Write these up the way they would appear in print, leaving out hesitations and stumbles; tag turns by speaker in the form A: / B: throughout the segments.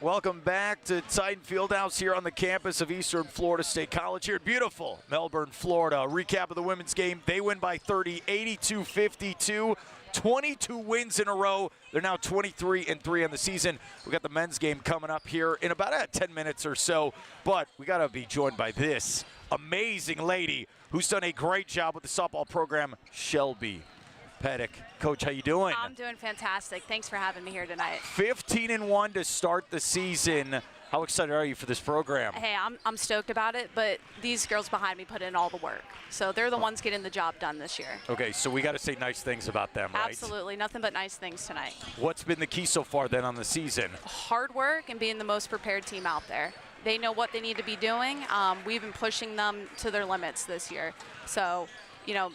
A: Welcome back to Titan Fieldhouse here on the campus of Eastern Florida State College here at beautiful Melbourne, Florida. A recap of the women's game. They win by 30, 82-52. 22 wins in a row. They're now 23-3 on the season. We got the men's game coming up here in about 10 minutes or so. But we got to be joined by this amazing lady who's done a great job with the softball program, Shelby Pettick. Coach, how you doing?
B: I'm doing fantastic. Thanks for having me here tonight.
A: 15-1 to start the season. How excited are you for this program?
B: Hey, I'm stoked about it, but these girls behind me put in all the work. So they're the ones getting the job done this year.
A: Okay, so we got to say nice things about them, right?
B: Absolutely. Nothing but nice things tonight.
A: What's been the key so far then on the season?
B: Hard work and being the most prepared team out there. They know what they need to be doing. We've been pushing them to their limits this year. So, you know,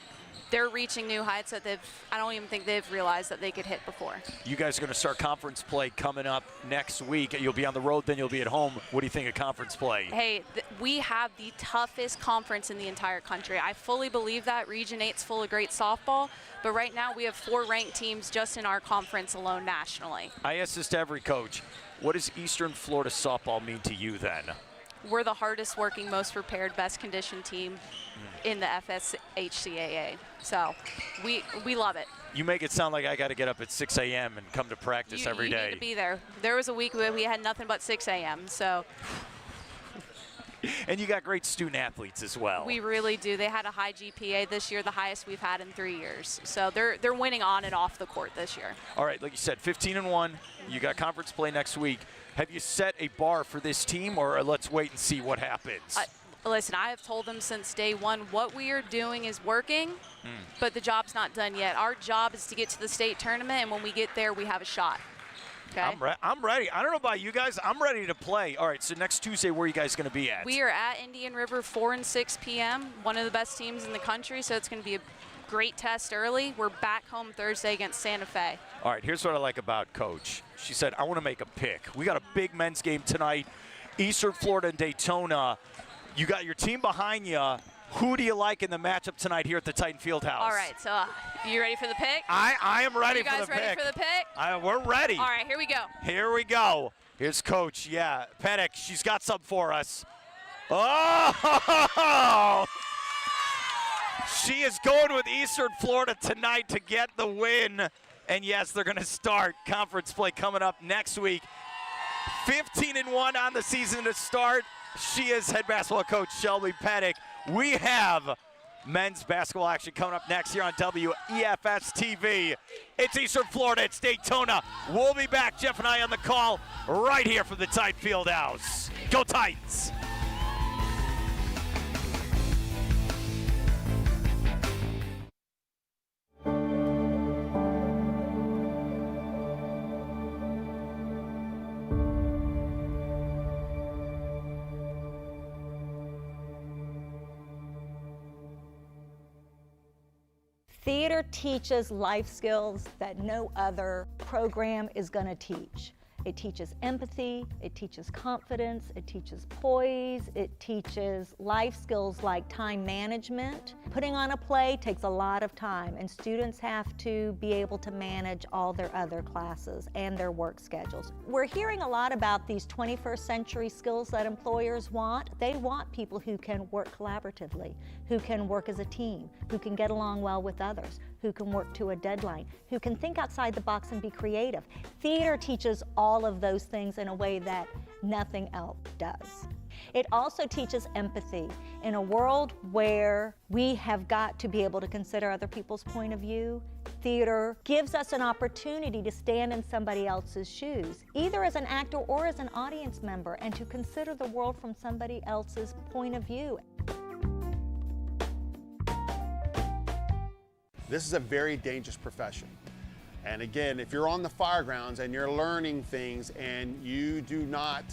B: they're reaching new heights that I don't even think they've realized that they could hit before.
A: You guys are going to start conference play coming up next week. You'll be on the road, then you'll be at home. What do you think of conference play?
B: Hey, we have the toughest conference in the entire country. I fully believe that. Region 8's full of great softball, but right now we have 4 ranked teams just in our conference alone nationally. I
A: ask this to every coach. What does Eastern Florida softball mean to you then?
B: We're the hardest working, most prepared, best conditioned team in the EFSC. So we love it.
A: You make it sound like I got to get up at 6 a.m. and come to practice every day.
B: You need to be there. There was a week where we had nothing but 6 a.m. So.
A: And you got great student athletes as well.
B: We really do. They had a high GPA this year, the highest we've had in 3 years. So they're winning on and off the court this year.
A: All right, like you said, 15-1. You got conference play next week. Have you set a bar for this team, or let's wait and see what happens?
B: Listen, I have told them since day one what we are doing is working, but the job's not done yet. Our job is to get to the state tournament, and when we get there, we have a shot. Okay?
A: I'm ready. I don't know about you guys. I'm ready to play. All right, so next Tuesday, where are you guys going to be at?
B: We are at Indian River, 4 and 6 p.m., one of the best teams in the country, so it's going to be a great test early. We're back home Thursday against Santa Fe.
A: All right, here's what I like about Coach. She said, I want to make a pick. We got a big men's game tonight, Eastern Florida and Daytona. You got your team behind you. Who do you like in the matchup tonight here at the Titan Fieldhouse?
B: All right, so you ready for the pick?
A: I am ready for the pick.
B: You guys ready for the pick?
A: We're ready.
B: All right, here we go.
A: Here we go. Here's Coach, Pettick. She's got something for us. Oh! She is going with Eastern Florida tonight to get the win. And yes, they're going to start conference play coming up next week. 15-1 on the season to start. She is head basketball coach Shelby Pettick. We have men's basketball action coming up next here on WEFS-TV. It's Eastern Florida, it's Daytona. We'll be back, Jeff and I on the call, right here from the Titan Fieldhouse. Go Titans!
C: Theater teaches life skills that no other program is going to teach. It teaches empathy, it teaches confidence, it teaches poise, it teaches life skills like time management. Putting on a play takes a lot of time, and students have to be able to manage all their other classes and their work schedules. We're hearing a lot about these 21st century skills that employers want. They want people who can work collaboratively, who can work as a team, who can get along well with others, who can work to a deadline, who can think outside the box and be creative. Theater teaches all of those things in a way that nothing else does. It also teaches empathy. In a world where we have got to be able to consider other people's point of view, theater gives us an opportunity to stand in somebody else's shoes, either as an actor or as an audience member, and to consider the world from somebody else's point of view.
D: This is a very dangerous profession. And again, if you're on the fire grounds and you're learning things and you do not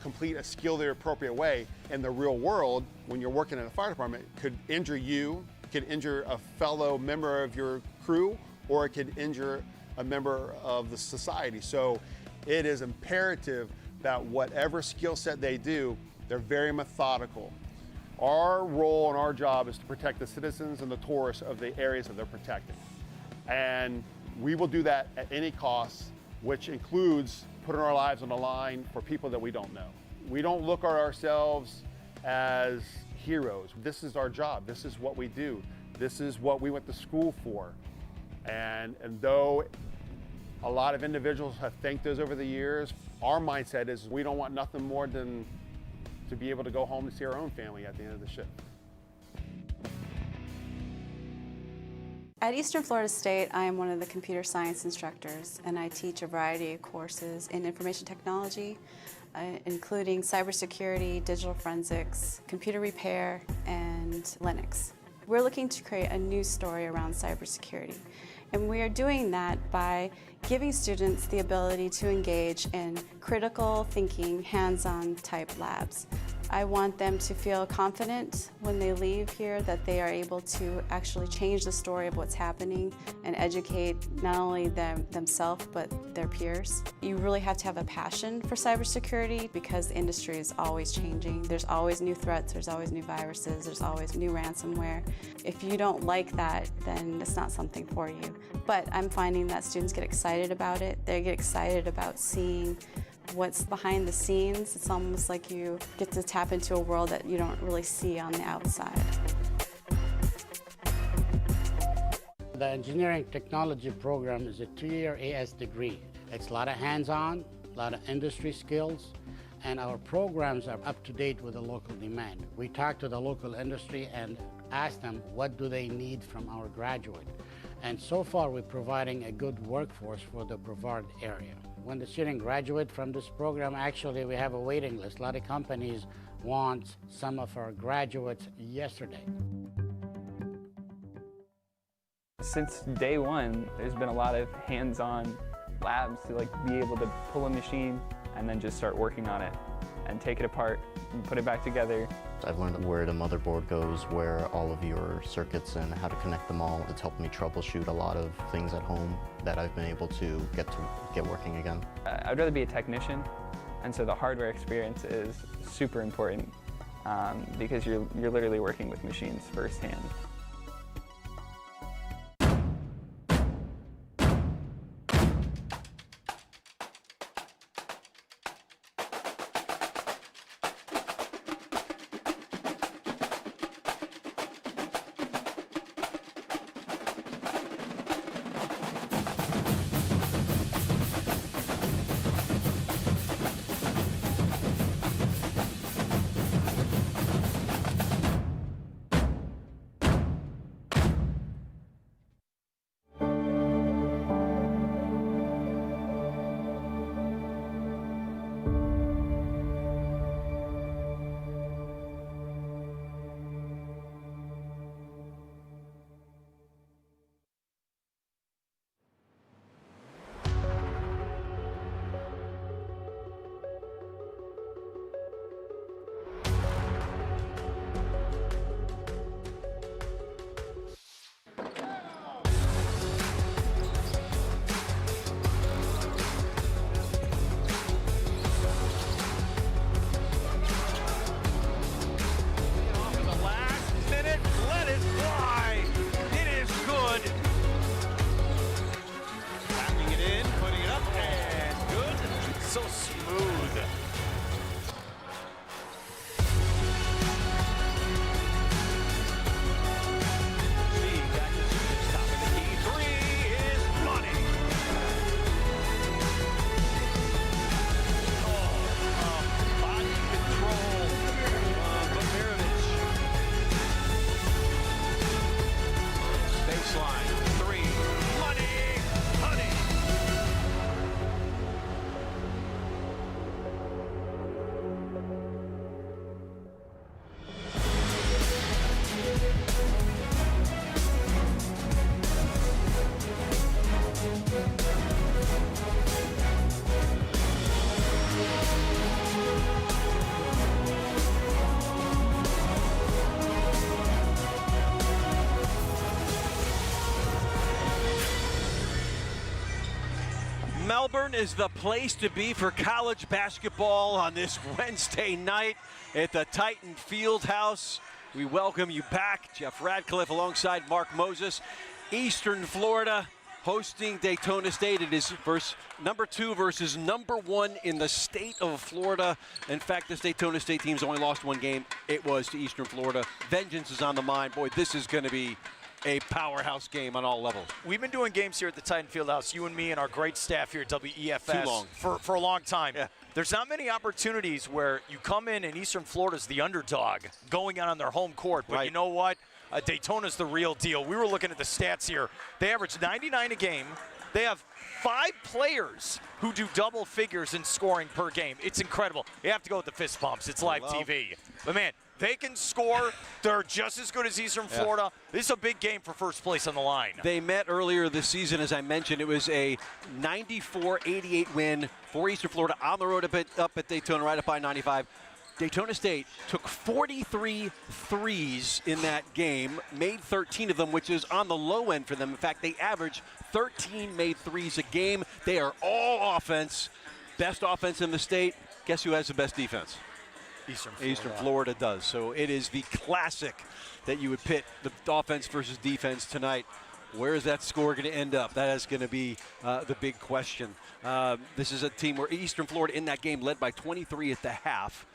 D: complete a skill the appropriate way, in the real world, when you're working in a fire department, it could injure you, could injure a fellow member of your crew, or it could injure a member of the society. So it is imperative that whatever skill set they do, they're very methodical. Our role and our job is to protect the citizens and the tourists of the areas that they're protecting. And we will do that at any cost, which includes putting our lives on the line for people that we don't know. We don't look at ourselves as heroes. This is our job. This is what we do. This is what we went to school for. And though a lot of individuals have thanked us over the years, our mindset is we don't want nothing more than to be able to go home and see our own family at the end of the shift.
E: At Eastern Florida State, I am one of the computer science instructors, and I teach a variety of courses in information technology, including cybersecurity, digital forensics, computer repair, and Linux. We're looking to create a new story around cybersecurity, and we are doing that by giving students the ability to engage in critical thinking, hands-on type labs. I want them to feel confident when they leave here that they are able to actually change the story of what's happening and educate not only themselves but their peers. You really have to have a passion for cybersecurity because the industry is always changing. There's always new threats, there's always new viruses, there's always new ransomware. If you don't like that, then it's not something for you. But I'm finding that students get excited about it. They get excited about seeing what's behind the scenes. It's almost like you get to tap into a world that you don't really see on the outside.
F: The engineering technology program is a 2-year AS degree. It's a lot of hands-on, a lot of industry skills, and our programs are up to date with the local demand. We talk to the local industry and ask them what do they need from our graduate. And so far we're providing a good workforce for the Brevard area. When the student graduates from this program, actually we have a waiting list. A lot of companies want some of our graduates yesterday.
G: Since day one, there's been a lot of hands-on labs to be able to pull a machine and then just start working on it and take it apart and put it back together.
H: I've learned where the motherboard goes, where all of your circuits and how to connect them all. It's helped me troubleshoot a lot of things at home that I've been able to get working again.
G: I'd rather be a technician, and so the hardware experience is super important because you're literally working with machines firsthand.
I: Melbourne is the place to be for college basketball on this Wednesday night at the Titan Fieldhouse. We welcome you back. Jeff Radcliffe alongside Mark Moses. Eastern Florida hosting Daytona State. It is number 2 versus number 1 in the state of Florida. In fact, this Daytona State team's only lost 1 game. It was to Eastern Florida. Vengeance is on the mind. Boy, this is going to be a powerhouse game on all levels.
A: We've been doing games here at the Titan Fieldhouse, you and me and our great staff here at WEFS.
I: Too long.
A: For a long time.
I: Yeah.
A: There's not many opportunities where you come in and Eastern Florida's the underdog going on their home court. But
I: Right.
A: you know what? Daytona's the real deal. We were looking at the stats here. They average 99 a game. They have 5 players who do double figures in scoring per game. It's incredible. You have to go with the fist pumps. It's live TV. But, man, they can score. They're just as good as Eastern Florida. This is a big game for first place on the line.
I: They met earlier this season, as I mentioned. It was a 94-88 win for Eastern Florida on the road up at Daytona, right up by 95. Daytona State took 43 threes in that game, made 13 of them, which is on the low end for them. In fact, they average 13 made threes a game. They are all offense, best offense in the state. Guess who has the best defense? Eastern Florida does. So it is the classic that you would pit the offense versus defense tonight. Where is that score going to end up? That is going to be the big question. This is a team where Eastern Florida in that game led by 23 at the half.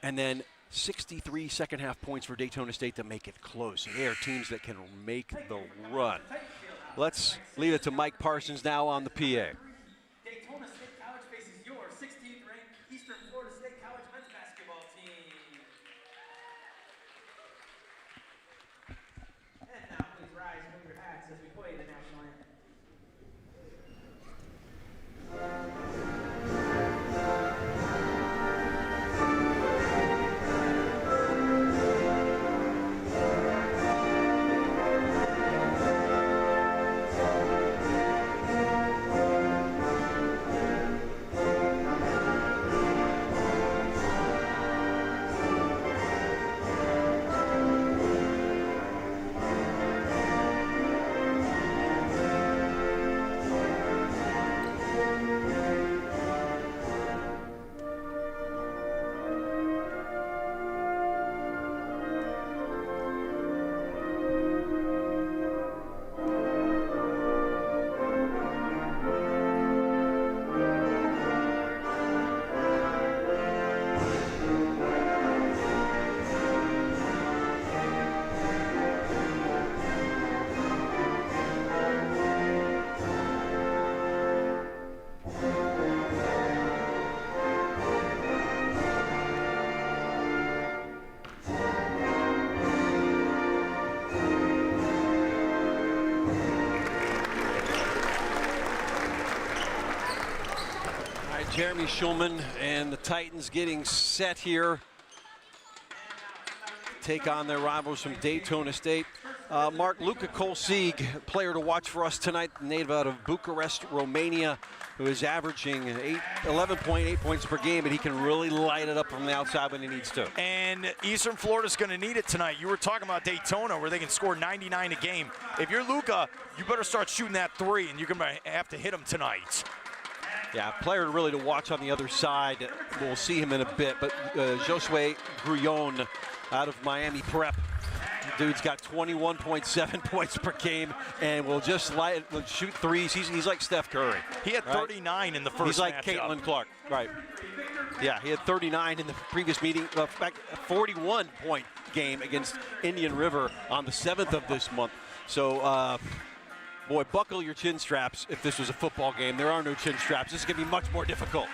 I: And then 63 second half points for Daytona State to make it close. They are teams that can make the run. Let's leave it to Mike Parsons now on the PA.
J: Daytona State College faces your 16th ranked Eastern Florida State College men's basketball team. And now please rise and move your hats as we play the national anthem.
I: Jeremy Schulman and the Titans getting set here. Take on their rivals from Daytona State. Mark, Luka Kolsig, player to watch for us tonight, native out of Bucharest, Romania, who is averaging 11.8 points per game, but he can really light it up from the outside when he needs to.
A: And Eastern Florida's going to need it tonight. You were talking about Daytona, where they can score 99 a game. If you're Luka, you better start shooting that 3, and you're going to have to hit him tonight.
I: Yeah, player really to watch on the other side. We'll see him in a bit, but Josue Grullon out of Miami Prep. Dude's got 21.7 points per game and will just shoot threes. He's like Steph Curry.
A: He had 39 in the first
I: He's like
A: matchup.
I: Caitlin Clark, right. Yeah, he had 39 in the previous meeting. In fact, a 41-point game against Indian River on the 7th of this month. So, boy, buckle your chin straps if this was a football game. There are no chin straps. This is going to be much more difficult.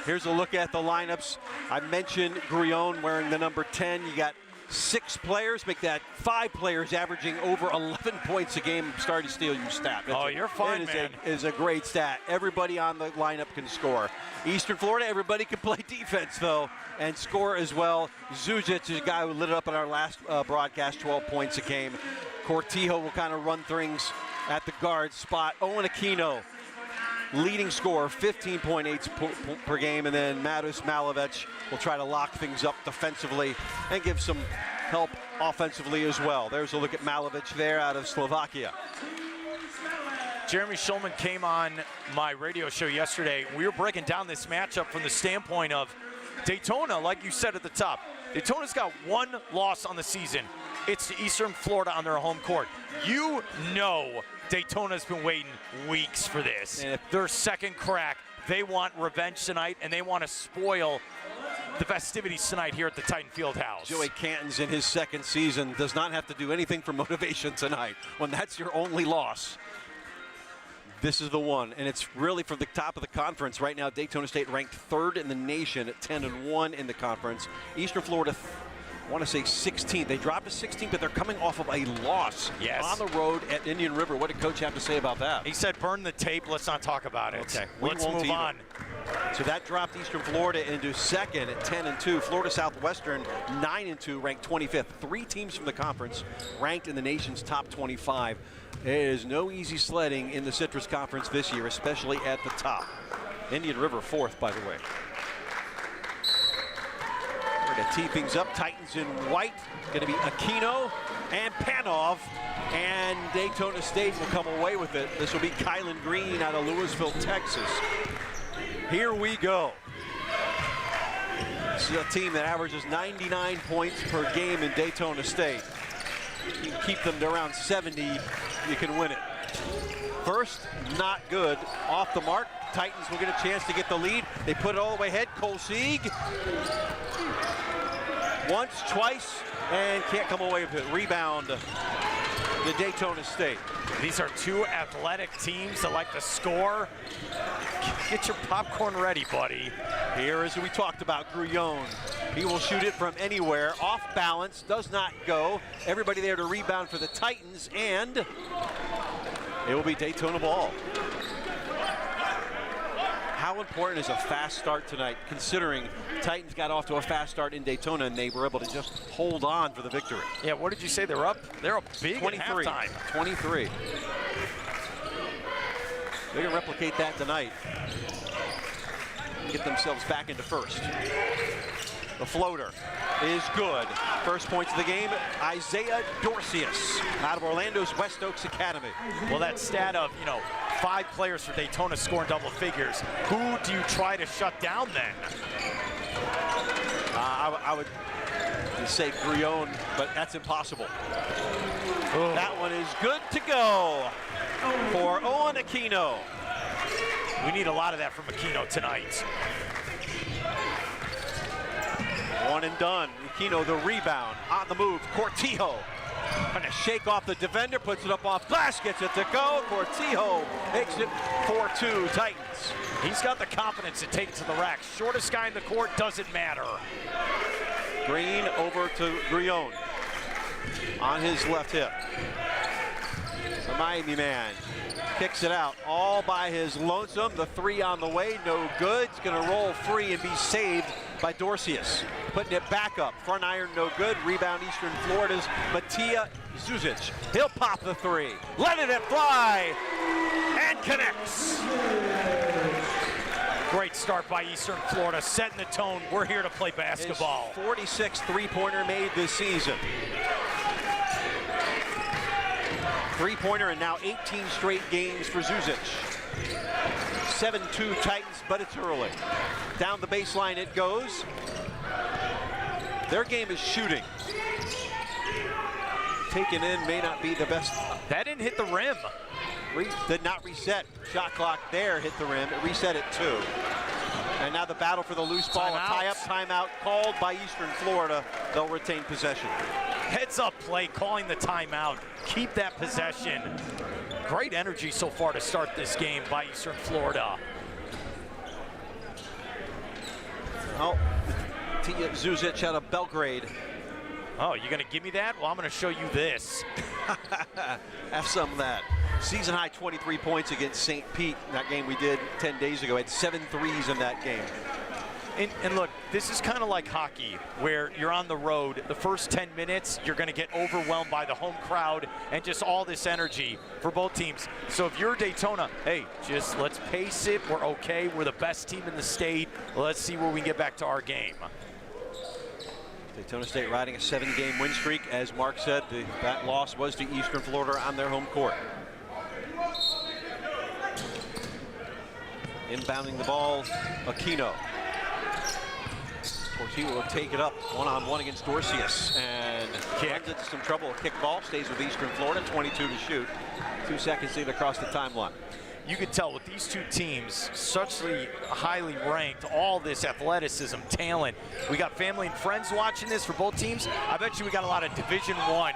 I: Here's a look at the lineups. I mentioned Grullon wearing the number 10. You got 6 players, make that 5 players averaging over 11 points a game. I'm starting to steal your stat.
A: You're fine, man.
I: It is a great stat. Everybody on the lineup can score. Eastern Florida, everybody can play defense, though, and score as well. Zujic is a guy who lit it up in our last broadcast, 12 points a game. Cortijo will kind of run things at the guard spot. Owen Aquino, leading scorer, 15.8 per game, and then Matus Malovec will try to lock things up defensively and give some help offensively as well. There's a look at Malovec there out of Slovakia.
A: Jeremy Schulman came on my radio show yesterday. We were breaking down this matchup from the standpoint of Daytona, like you said at the top. Daytona's got 1 loss on the season. It's to Eastern Florida on their home court. You know Daytona's been waiting weeks for this.
I: And
A: Their second crack. They want revenge tonight, and they want to spoil the festivities tonight here at the Titan Fieldhouse.
I: Joey Canton's in his second season, does not have to do anything for motivation tonight. When that's your only loss, this is the one. And it's really from the top of the conference. Right now, Daytona State ranked 3rd in the nation at 10-1 in the conference. Eastern Florida, I want to say 16th. They dropped to 16th, but they're coming off of a loss on the road at Indian River. What did Coach have to say about that?
A: He said, burn the tape. Let's not talk about it.
I: Okay,
A: let's move on.
I: So that dropped Eastern Florida into second at 10-2. Florida Southwestern 9-2, ranked 25th. 3 teams from the conference ranked in the nation's top 25. There is no easy sledding in the Citrus Conference this year, especially at the top. Indian River 4th, by the way. We're going to tee things up. Titans in white. Going to be Aquino and Panov. And Daytona State will come away with it. This will be Kylan Green out of Louisville, Texas. Here we go. This is a team that averages 99 points per game in Daytona State. You can keep them to around 70, you can win it. First, not good. Off the mark. Titans will get a chance to get the lead. They put it all the way ahead. Cole Sieg. Once, twice, and can't come away with it. Rebound to Daytona State.
A: These are 2 athletic teams that like to score. Get your popcorn ready, buddy.
I: Here is who we talked about, Grullon. He will shoot it from anywhere. Off balance, does not go. Everybody there to rebound for the Titans, and it will be Daytona ball. How important is a fast start tonight, considering Titans got off to a fast start in Daytona and they were able to just hold on for the victory?
A: Yeah, what did you say? They're up big
I: 23.
A: at halftime.
I: 23. They're going to replicate that tonight. Get themselves back into first. The floater is good. First points of the game, Isaiah Dorcius out of Orlando's West Oaks Academy.
A: Well, that stat of, 5 players for Daytona scoring double figures. Who do you try to shut down then?
I: I would say Grullon, but that's impossible.
A: Oh.
I: That one is good to go for Owen Aquino.
A: We need a lot of that from Aquino tonight.
I: One and done. Aquino the rebound. On the move, Cortijo. Trying to shake off the defender, puts it up off glass, gets it to go. Cortijo makes it 4-2 Titans.
A: He's got the confidence to take it to the rack. Shortest guy in the court, doesn't matter.
I: Green over to Grullon on his left hip. The Miami man kicks it out all by his lonesome. The 3 on the way, no good. It's going to roll free and be saved by Dorcius. Putting it back up. Front iron, no good. Rebound, Eastern Florida's Matija Zuzic. He'll pop the 3. Let it fly and connects.
A: Great start by Eastern Florida, setting the tone. We're here to play basketball.
I: His 46th three-pointer made this season. Three-pointer and now 18 straight games for Zuzic. 7-2 Titans, but it's early. Down the baseline it goes. Their game is shooting. Taken in may not be the best.
A: That didn't hit the rim.
I: Did not reset. Shot clock there hit the rim. It reset it too. And now the battle for the loose ball. A tie-up timeout called by Eastern Florida. They'll retain possession.
A: Heads-up play, calling the timeout. Keep that possession. Great energy so far to start this game by Eastern Florida.
I: Oh, Tia Zuzic out of Belgrade.
A: Oh, you're gonna give me that? Well, I'm gonna show you this.
I: Have some of that. Season high 23 points against St. Pete. That game we did 10 days ago. Had 7 threes in that game.
A: And look, this is kind of like hockey, where you're on the road. The first 10 minutes, you're going to get overwhelmed by the home crowd and just all this energy for both teams. So if you're Daytona, hey, just let's pace it. We're okay. We're the best team in the state. Let's see where we can get back to our game.
I: Daytona State riding a 7-game win streak. As Mark said, that loss was to Eastern Florida on their home court. Inbounding the ball, Aquino. Cortijo will take it up one-on-one against Dorcius, and and runs into some trouble. A kick ball stays with Eastern Florida, 22 to shoot. 2 seconds to get across the timeline.
A: You could tell with these two teams, such highly ranked, all this athleticism, talent. We got family and friends watching this for both teams. I bet you we got a lot of Division I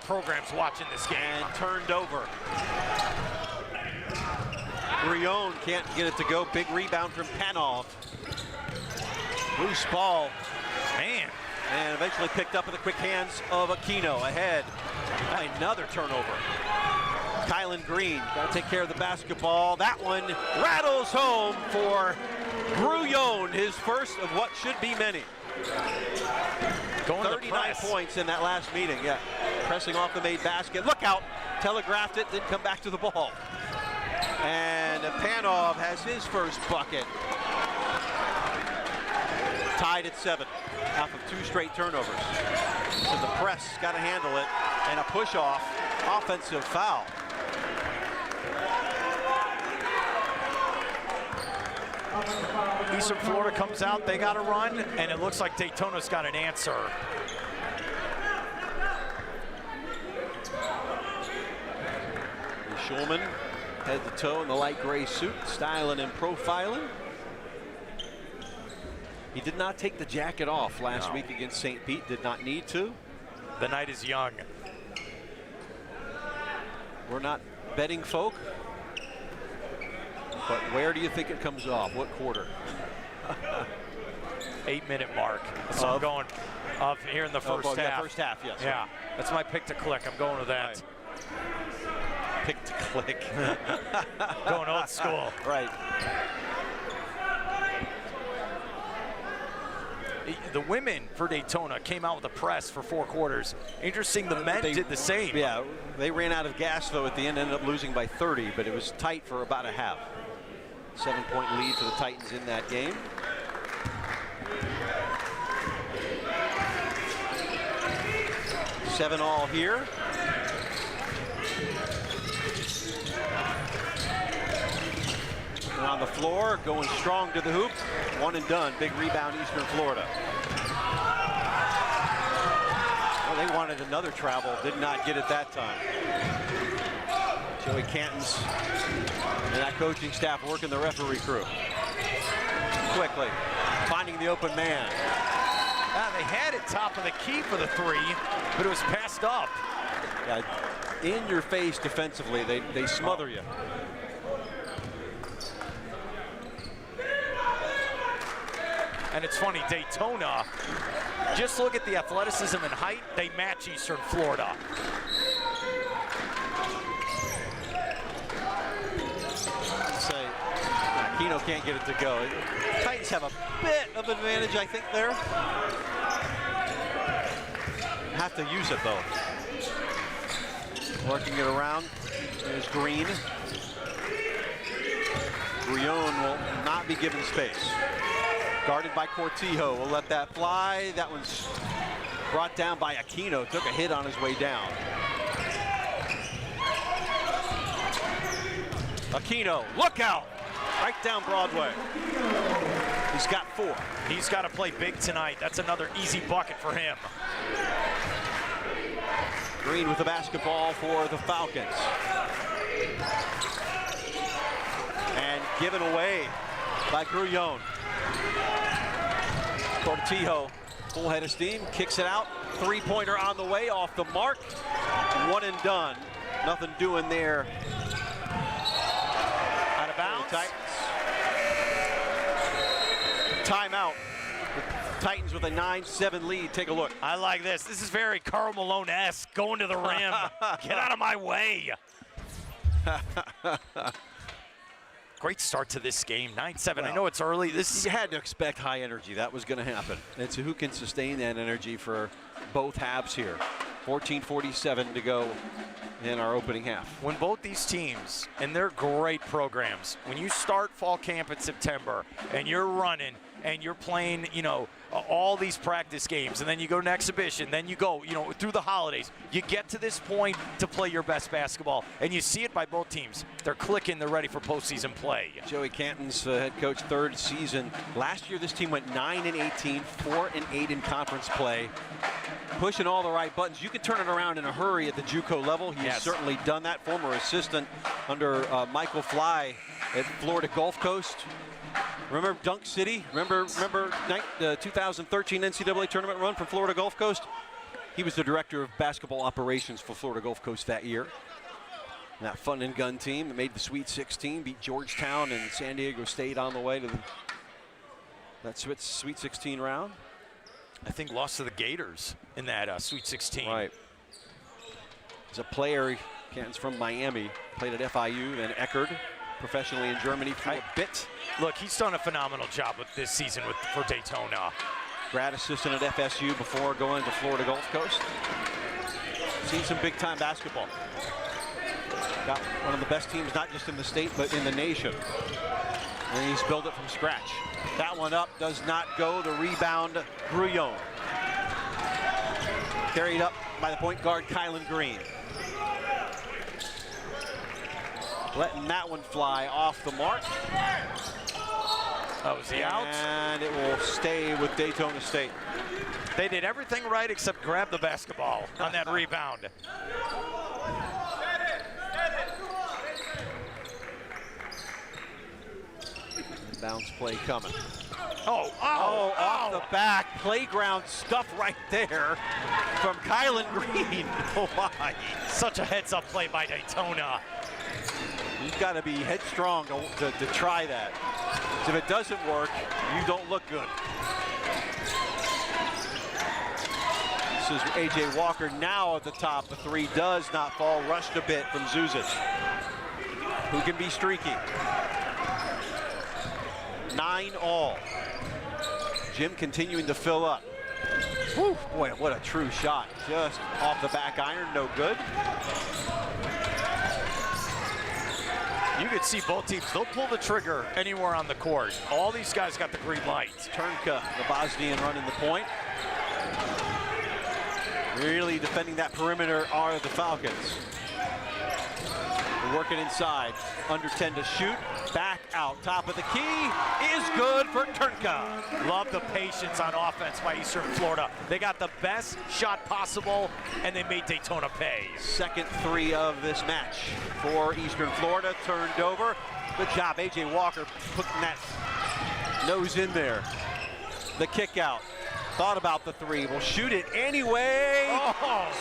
A: programs watching this game.
I: And turned over. Brion can't get it to go. Big rebound from Panov. Loose ball.
A: Man.
I: And eventually picked up in the quick hands of Aquino. Ahead. Another turnover. Kylan Green got to take care of the basketball. That one rattles home for Brouillon, his first of what should be many.
A: Going
I: 39 points in that last meeting, yeah. Pressing off the made basket. Look out, telegraphed it, didn't come back to the ball. And Panov has his first bucket. Tied at 7, off of 2 straight turnovers. So the press got to handle it, and a push-off, offensive foul.
A: Eastern Florida comes out, they got a run, and it looks like Daytona's got an answer.
I: Schulman, head to toe in the light gray suit, styling and profiling. He did not take the jacket off last week against St. Pete, did not need to.
A: The night is young.
I: We're not betting folk, but where do you think it comes off? What quarter?
A: 8-minute mark. So I'm going up here in the first half.
I: Yeah, first half, yes.
A: Yeah, that's my pick to click. I'm going with that.
I: Right. Pick to click.
A: Going old school.
I: Right.
A: The women for Daytona came out with a press for 4 quarters. Interesting, the men did the same.
I: Yeah, they ran out of gas, though, at the end, ended up losing by 30, but it was tight for about a half. 7-point lead for the Titans in that game. Seven all here. And on the floor, going strong to the hoop. One and done. Big rebound, Eastern Florida. Well, they wanted another travel. Did not get it that time. Joey Cantons and that coaching staff working the referee crew. Quickly, finding the open man.
A: They had it top of the key for the 3, but it was passed up.
I: Yeah, in your face defensively, they smother you.
A: And it's funny, Daytona, just look at the athleticism and height, they match Eastern Florida.
I: Say, Aquino can't get it to go. Titans have a bit of advantage, I think, there. Have to use it, though. Working it around. There's Green. Brion will not be given space. Guarded by Cortijo, will let that fly. That one's brought down by Aquino. Took a hit on his way down. Aquino, look out! Right down Broadway. He's got 4.
A: He's got to play big tonight. That's another easy bucket for him.
I: Green with the basketball for the Falcons. And given away by Brouillon. Cortijo, full head of steam, kicks it out. 3-pointer on the way, off the mark. One and done. Nothing doing there.
A: Out of bounds.
I: Timeout. Titans with a 9-7 lead. Take a look.
A: I like this. This is very Karl Malone-esque. Going to the rim. Get out of my way. Great start to this game, 9-7.
I: Well,
A: I know it's early. You
I: had to expect high energy. That was going to happen. It's who can sustain that energy for both halves here. 14:47 to go in our opening half.
A: When both these teams, and they're great programs, when you start fall camp in September and you're running and you're playing, all these practice games, and then you go to an exhibition, then you go, through the holidays, you get to this point to play your best basketball, and you see it by both teams. They're clicking, they're ready for postseason play.
I: Joey Cantons, head coach, 3rd season. Last year, this team went 9-18, 4-8 in conference play. pushing all the right buttons. You can turn it around in a hurry at the JUCO level. He's certainly done that. Former assistant under Michael Fly at Florida Gulf Coast. Remember Dunk City? Remember the 2013 NCAA tournament run from Florida Gulf Coast? He was the director of basketball operations for Florida Gulf Coast that year. And that fun and gun team that made the Sweet 16, beat Georgetown and San Diego State on the way to that Sweet 16 round.
A: I think lost to the Gators in that Sweet 16.
I: Right. He's a player, Canton's from Miami, played at FIU, then Eckerd, professionally in Germany for a bit.
A: Look, he's done a phenomenal job with this season for Daytona.
I: Grad assistant at FSU before going to Florida Gulf Coast. Seen some big time basketball. Got one of the best teams, not just in the state, but in the nation. And he's built it from scratch. That one up does not go. The rebound, Brouillon. Carried up by the point guard, Kylan Green. Letting that one fly off the mark.
A: Oh, is he out?
I: And it will stay with Daytona State.
A: They did everything right except grab the basketball on that rebound.
I: Bounce play coming.
A: Off
I: the back. Playground stuff right there from Kylan Green. Oh my.
A: Such a heads-up play by Daytona.
I: You've got to be headstrong to try that. If it doesn't work, you don't look good. This is A.J. Walker now at the top. The three does not fall. Rushed a bit from Zuzic, who can be streaky. 9-all. Jim continuing to fill up. Whew, boy, what a true shot. Just off the back iron, no good.
A: You could see both teams, they'll pull the trigger anywhere on the court. All these guys got the green light.
I: Turnka, the Bosnian, running the point. Really defending that perimeter are the Falcons. They're working inside, under 10 to shoot. Back out, top of the key is good for Turnka.
A: Love the patience on offense by Eastern Florida. They got the best shot possible, and they made Daytona pay.
I: Second three of this match for Eastern Florida, turned over. Good job, A.J. Walker putting that nose in there. The kick out. Thought about the three, will shoot it anyway.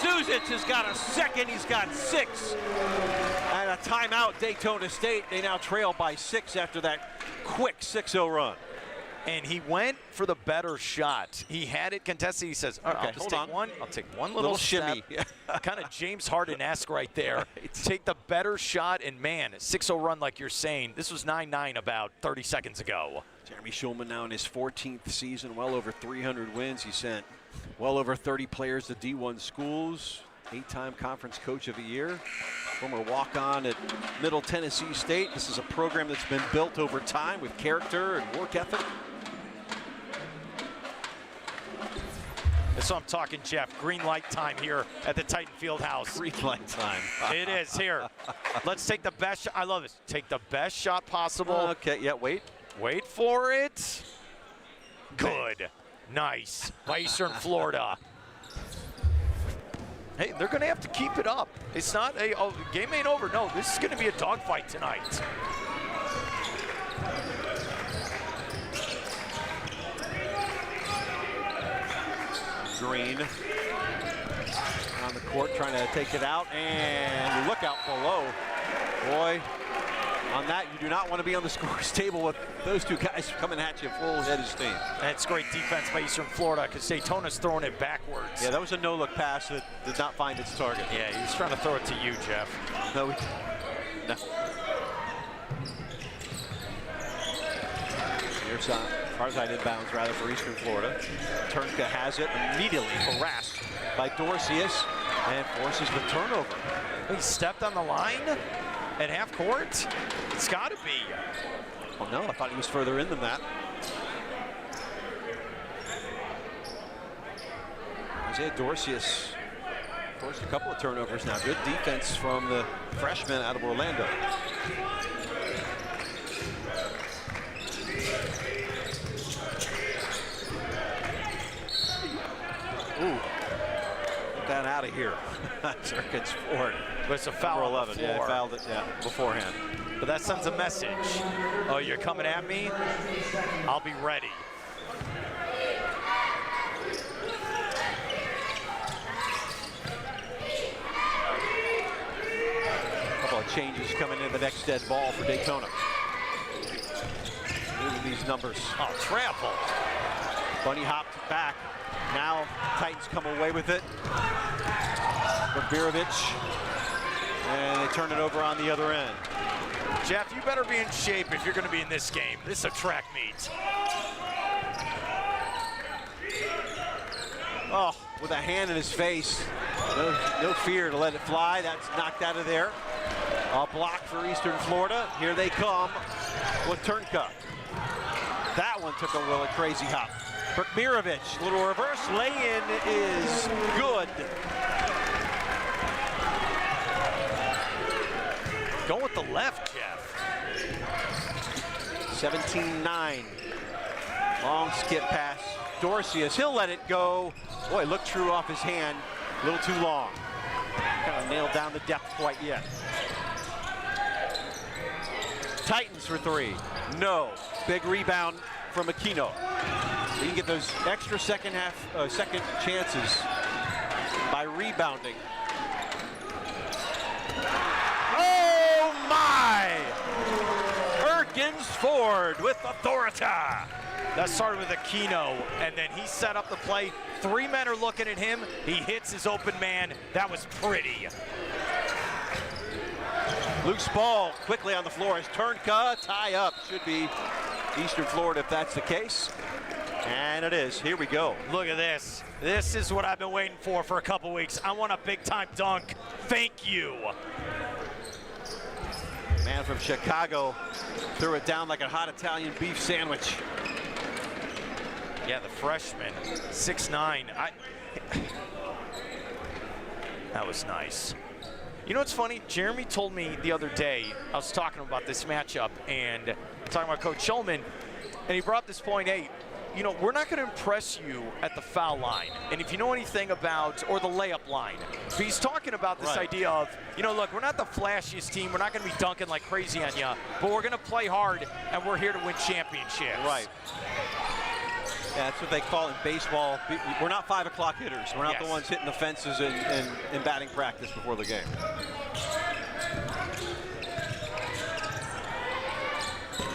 I: Zuzic has got a second, he's got 6. And a timeout, Daytona State. They now trail by 6 after that quick 6-0 run.
A: And he went for the better shot. He had it contested. He says, okay, I'll take one little
I: shimmy.
A: Kind of James Harden-esque right there. Right. Take the better shot, and man, 6-0 run like you're saying. This was 9-9 about 30 seconds ago.
I: Jeremy Schulman now in his 14th season, well over 300 wins. He sent well over 30 players to D1 schools, 8-time Conference Coach of the Year, former walk-on at Middle Tennessee State. This is a program that's been built over time with character and work ethic.
A: So I'm talking, Jeff, green light time here at the Titan Fieldhouse.
I: Green light time.
A: It is here. Let's take the best shot. I love this. Take the best shot possible.
I: Okay, yeah, wait.
A: Wait for it. Good. Nice. By Eastern Florida. Hey, they're going to have to keep it up. It's not a game ain't over. No, this is going to be a dogfight tonight.
I: Green on the court trying to take it out, and look out below. Boy, on that, you do not want to be on the scores table with those two guys coming at you full head of steam.
A: That's great defense by Eastern Florida because Daytona's throwing it backwards.
I: Yeah, that was a no-look pass that did not find its target.
A: Yeah, he was trying to throw it to you, Jeff.
I: No. Near side, far side inbounds rather for Eastern Florida. Turnka has it, immediately harassed by Dorcius and forces the turnover.
A: He stepped on the line at half court. It's got to be.
I: Oh no, I thought he was further in than that. Isaiah Dorcius forced a couple of turnovers now. Good defense from the freshman out of Orlando. Ooh. Get that out of here. Circuits Ford.
A: But it's a foul.
I: Number 11. Yeah, he fouled it. Yeah, beforehand.
A: But that sends a message. Oh, you're coming at me? I'll be ready.
I: Couple of changes coming in the next dead ball for Daytona. Moving these numbers.
A: Oh, trample.
I: Bunny hopped back. Now Titans come away with it. Bogmirovic. And they turn it over on the other end.
A: Jeff, you better be in shape if you're going to be in this game. This is a track meet.
I: Oh, with a hand in his face. No fear to let it fly. That's knocked out of there. A block for Eastern Florida. Here they come with Turnka. That one took a really crazy hop. Bogmirovic, little reverse lay-in is good.
A: Go with the left, Jeff.
I: 17-9. Long skip pass. Dorcius, he'll let it go. Boy, looked true off his hand. A little too long. Kind of nailed down the depth quite yet. Titans for three. No. Big rebound from Aquino. You can get those extra second chances by rebounding.
A: Oh my! Ergens Ford with authority. That started with Aquino, and then he set up the play. Three men are looking at him. He hits his open man. That was pretty.
I: Loose ball quickly on the floor. Is Turnka tie up? Should be Eastern Florida if that's the case. And it is. Here we go.
A: Look at this. This is what I've been waiting for a couple weeks. I want a big-time dunk. Thank you.
I: Man from Chicago threw it down like a hot Italian beef sandwich.
A: Yeah, the freshman, 6'9". That was nice. You know what's funny? Jeremy told me the other day, I was talking about this matchup and talking about Coach Schulman, and he brought up this point, hey, you know, we're not going to impress you at the foul line. And if you know anything about, or the layup line, but he's talking about this idea of, you know, look, we're not the flashiest team. We're not going to be dunking like crazy on you, but we're going to play hard, and we're here to win championships.
I: Right. Yeah, that's what they call in baseball. We're not 5 o'clock hitters. We're not the ones hitting the fences in batting practice before the game.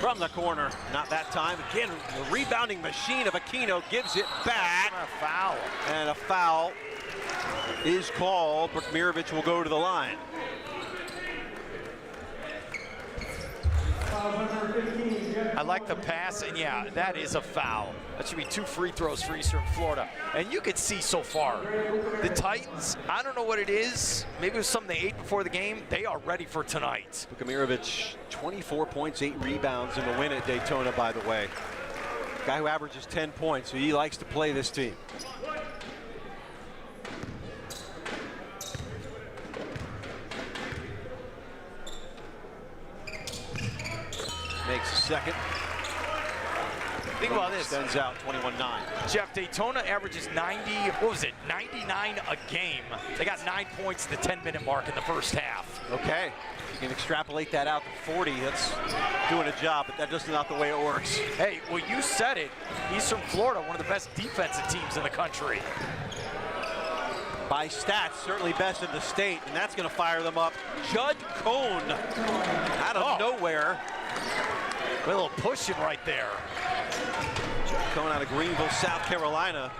I: From the corner, not that time. Again, the rebounding machine of Aquino gives it back.
A: A foul.
I: And a foul is called. Bogmirovic will go to the line.
A: I like the pass, and yeah, that is a foul. That should be 2 free throws for Eastern Florida. And you can see so far, the Titans, I don't know what it is. Maybe it was something they ate before the game. They are ready for tonight.
I: Bogmirovic, 24 points, 8 rebounds in the win at Daytona, by the way. Guy who averages 10 points, so he likes to play this team. Makes a second.
A: Think about this.
I: Extends out 21-9.
A: Jeff, Daytona averages 99 a game. They got 9 points at the 10-minute mark in the first half.
I: Okay. You can extrapolate that out to 40. That's doing a job, but that just not the way it works.
A: Hey, well, you said it. Eastern Florida, one of the best defensive teams in the country.
I: By stats, certainly best in the state, and that's going to fire them up. Judd Cone out of nowhere.
A: A little pushing right there.
I: Judd Cone out of Greenville, South Carolina.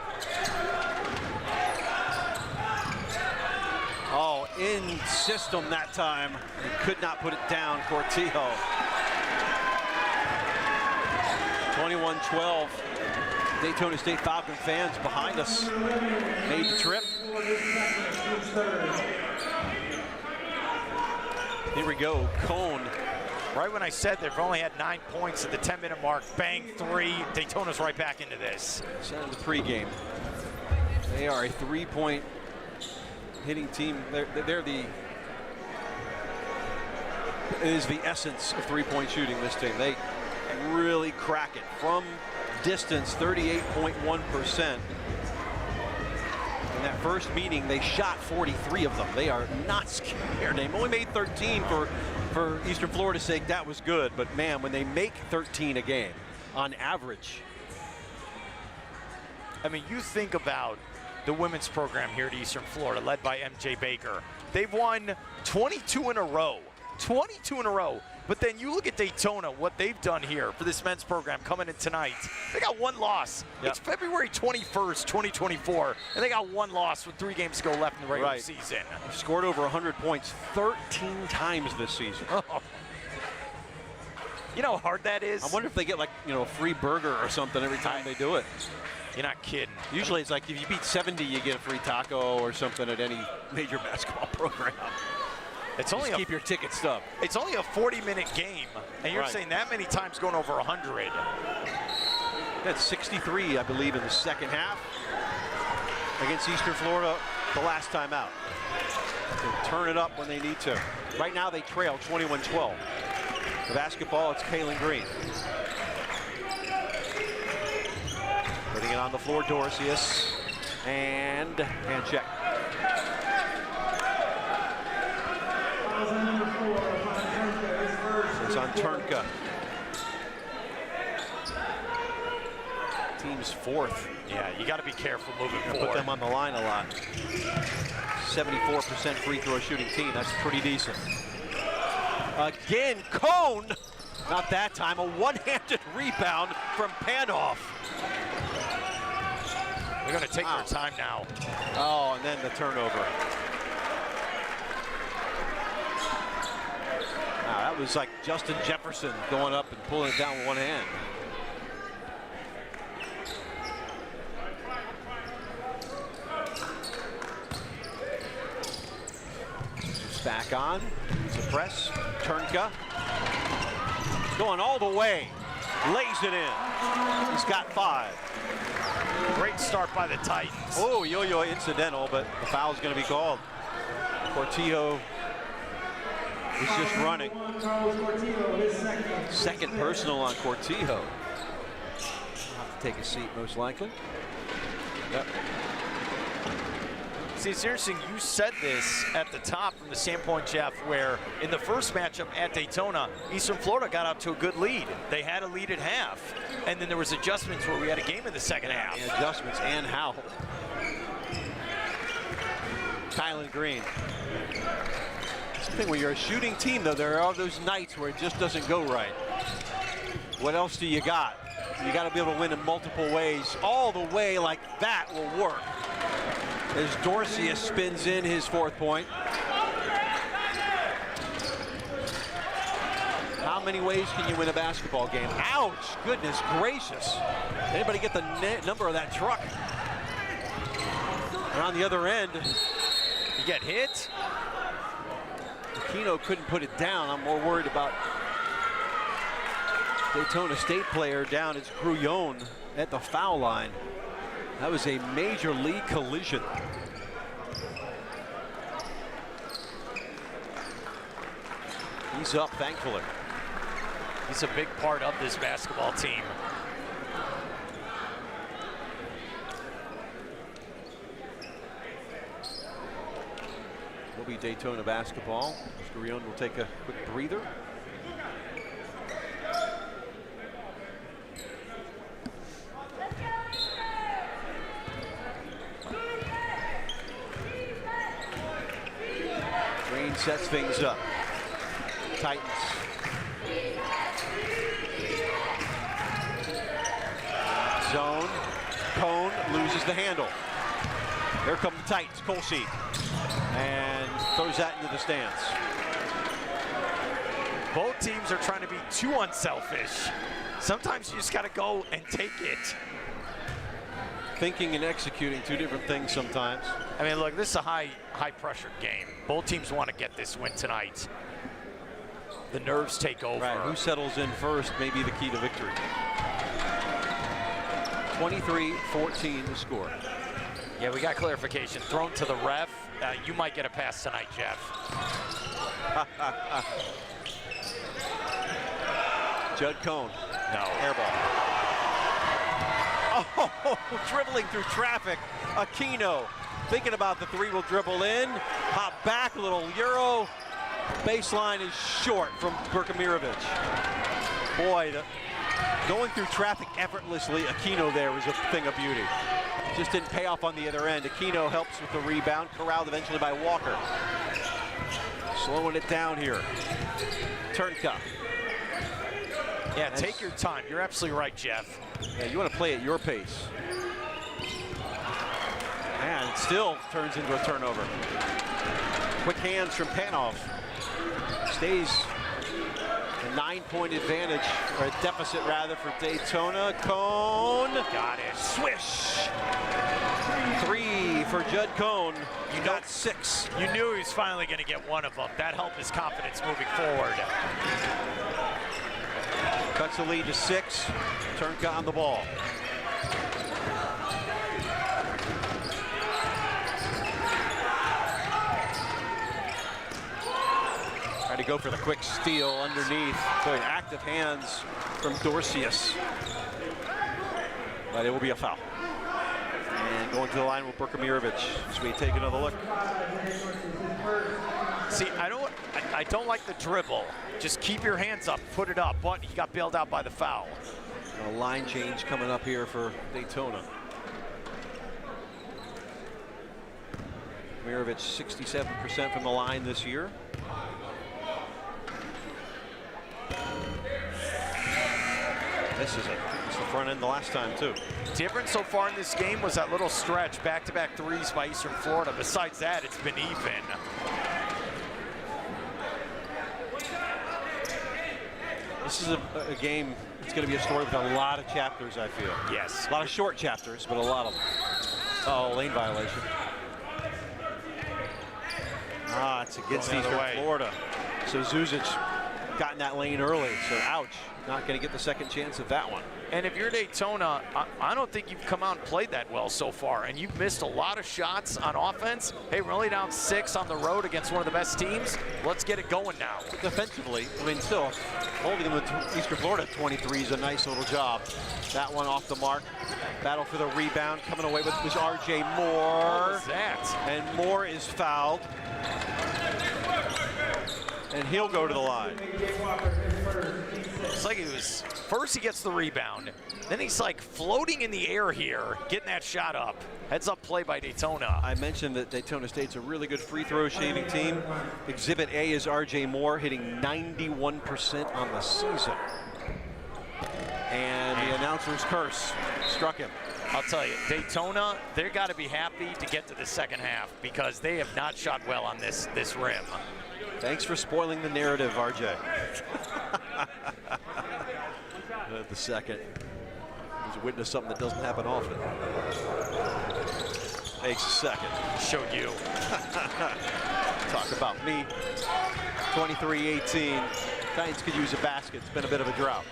I: Oh, in system that time. He could not put it down, Cortijo. 21-12. Daytona State Falcon fans behind us made the trip. Here we go, Cone.
A: Right when I said they've only had 9 points at the 10-minute mark, bang, 3. Daytona's right back into this.
I: Said in the pregame, they are a 3-point hitting team. They're the, it is the essence of 3-point shooting, this team. They really crack it from distance, 38.1%. In that first meeting, they shot 43 of them. They are not scared. They only made 13 for Eastern Florida's sake. That was good. But, man, when they make 13 a game on average.
A: I mean, you think about the women's program here at Eastern Florida, led by MJ Baker. They've won 22 in a row. 22 in a row. But then you look at Daytona, what they've done here for this men's program coming in tonight. They got one loss.
I: Yep.
A: It's February 21st, 2024, and they got one loss with 3 games to go left in the regular season.
I: They've scored over 100 points 13 times this season.
A: You know how hard that is?
I: I wonder if they get, like, you know, a free burger or something every time they do it.
A: You're not kidding.
I: Usually it's like if you beat 70, you get a free taco or something at any major basketball program.
A: It's only
I: keep your ticket stub.
A: It's only a 40-minute game, and you're saying that many times going over 100.
I: That's 63, I believe, in the second half against Eastern Florida the last time out. They'll turn it up when they need to. Right now they trail 21-12. The basketball, it's Kaylin Green. Putting it on the floor, Dorcius, and hand check. It's on Turnka. Team's 4th.
A: Yeah, you got to be careful moving forward.
I: Put them on the line a lot. 74% free throw shooting team. That's pretty decent. Again, Cone. Not that time. A one-handed rebound from Panoff.
A: They're going to take their time now.
I: Oh, and then the turnover. That was like Justin Jefferson going up and pulling it down with one hand. It's back on. It's a press. Turnka. Going all the way. Lays it in. He's got 5.
A: Great start by the Titans.
I: Oh, yo-yo incidental, but the foul's going to be called. Cortijo is just running. Second personal on Cortijo. He'll have to take a seat, most likely. Yep.
A: See, it's interesting, you said this at the top from the standpoint, Jeff, where in the first matchup at Daytona, Eastern Florida got out to a good lead. They had a lead at half, and then there was adjustments where we had a game in the second half.
I: And adjustments and how. Kylan Green. That's the thing, when you're a shooting team, though, there are those nights where it just doesn't go right. What else do you got? You got to be able to win in multiple ways. All the way like that will work. As Dorcius spins in his 4th point. How many ways can you win a basketball game? Ouch! Goodness gracious. Anybody get the number of that truck? And on the other end,
A: you get hit.
I: Aquino couldn't put it down. I'm more worried about Daytona State player down. It's Grullon at the foul line. That was a major league collision. He's up, thankfully.
A: He's a big part of this basketball team.
I: Will be Daytona basketball. Grullon will take a quick breather. Green sets things up. Titans. Zone. Cone loses the handle. Here come the Titans. Colsey. And throws that into the stands.
A: Both teams are trying to be too unselfish. Sometimes you just got to go and take it.
I: Thinking and executing, two different things sometimes.
A: I mean, look, this is a high pressured game. Both teams want to get this win tonight. The nerves take over.
I: Right, who settles in first may be the key to victory. 23-14 the score.
A: Yeah, we got clarification. Thrown to the ref. You might get a pass tonight, Jeff.
I: Judd Cone.
A: No.
I: Air ball. Oh, dribbling through traffic. Aquino thinking about the three, will dribble in, hop back, a little Euro. Baseline is short from Berkamirovic. Boy, going through traffic effortlessly, Aquino there was a thing of beauty. Just didn't pay off on the other end. Aquino helps with the rebound, corralled eventually by Walker. Slowing it down here. Turnka.
A: Yeah, take your time. You're absolutely right, Jeff.
I: Yeah, you want to play at your pace. And it still turns into a turnover. Quick hands from Panov. Stays a 9-point advantage, or a deficit rather, for Daytona. Cone.
A: Got it.
I: Swish. 3 for Judd Cone. You got 6.
A: You knew he was finally going to get one of them. That helped his confidence moving forward.
I: Cuts the lead to 6. Turnka on the ball. Trying to go for the quick steal underneath. So active hands from Dorcius. But it will be a foul. And going to the line with Berkamirovic as we take another look.
A: See, I don't like the dribble. Just keep your hands up, put it up. But he got bailed out by the foul.
I: A line change coming up here for Daytona. Mirovic 67% from the line this year. This is it's the front end the last time too.
A: Different so far in this game was that little stretch, back-to-back threes by Eastern Florida. Besides that, it's been even.
I: This is a game, it's going to be a story with a lot of chapters, I feel.
A: Yes.
I: A lot of short chapters, but a lot of them. Oh, lane violation. Ah, it's against Eastern Florida. So Zuzic got in that lane early, so ouch. Not going to get the second chance at that one.
A: And if you're Daytona, I don't think you've come out and played that well so far, and you've missed a lot of shots on offense. Hey, we're only down 6 on the road against one of the best teams. Let's get it going now.
I: Defensively, I mean, still holding them to Eastern Florida 23 is a nice little job. That one off the mark. Battle for the rebound. Coming away with was R.J. Moore.
A: What was that?
I: And Moore is fouled. And he'll go to the line.
A: It's like he was, first he gets the rebound, then he's like floating in the air here, getting that shot up. Heads up play by Daytona.
I: I mentioned that Daytona State's a really good free throw shooting team. Exhibit A is R.J. Moore, hitting 91% on the season. And the announcer's curse struck him.
A: I'll tell you, Daytona, they've got to be happy to get to the second half because they have not shot well on this rim.
I: Thanks for spoiling the narrative, RJ. The second. He's witnessed something that doesn't happen often. Takes a second.
A: Showed you.
I: Talk about me. 23-18. Titans could use a basket. It's been a bit of a drought.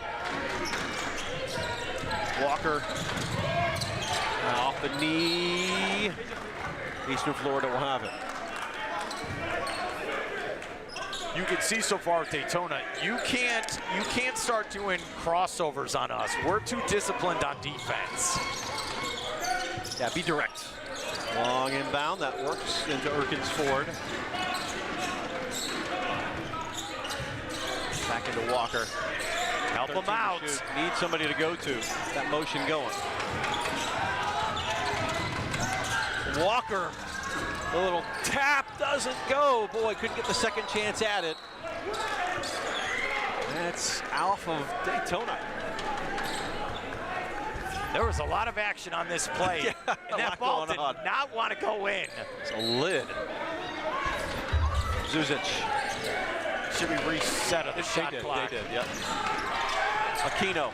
I: Walker. Off the knee. Eastern Florida will have it.
A: You can see so far with Daytona, you can't start doing crossovers on us. We're too disciplined on defense.
I: Yeah, be direct. Long inbound, that works into Erkins Ford. Back into Walker.
A: Help him out.
I: Need somebody to go to. That motion going. Walker. The little tap doesn't go. Boy, couldn't get the second chance at it. That's off of Daytona.
A: There was a lot of action on this play.
I: Yeah,
A: and that ball did not want to go in.
I: It's a lid. Zuzic.
A: Should be reset of the shot clock.
I: They did, yep. Aquino.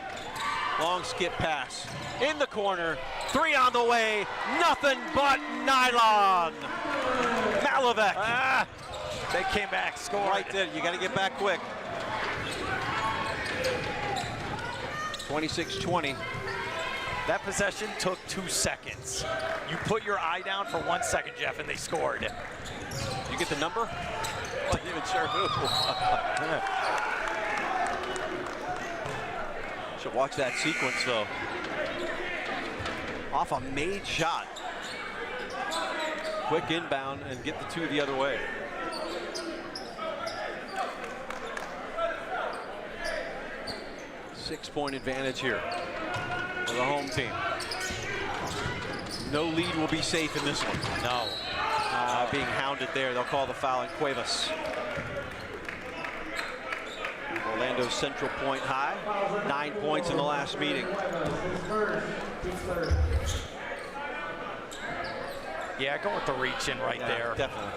I: Long skip pass. In the corner. 3 on the way. Nothing but nylon. Malavec.
A: They came back, scored.
I: Right there. You got to get back quick. 26-20.
A: That possession took 2 seconds. You put your eye down for 1 second, Jeff, and they scored.
I: You get the number? Wasn't even sure who. Should watch that sequence, though. Off a made shot. Quick inbound and get the two the other way. Six-point advantage here for the home team. No lead will be safe in this one.
A: No.
I: Being hounded there. They'll call the foul on Cuevas. Orlando's Central Point high. 9 points in the last meeting.
A: Yeah, go with the reach in right there.
I: Definitely.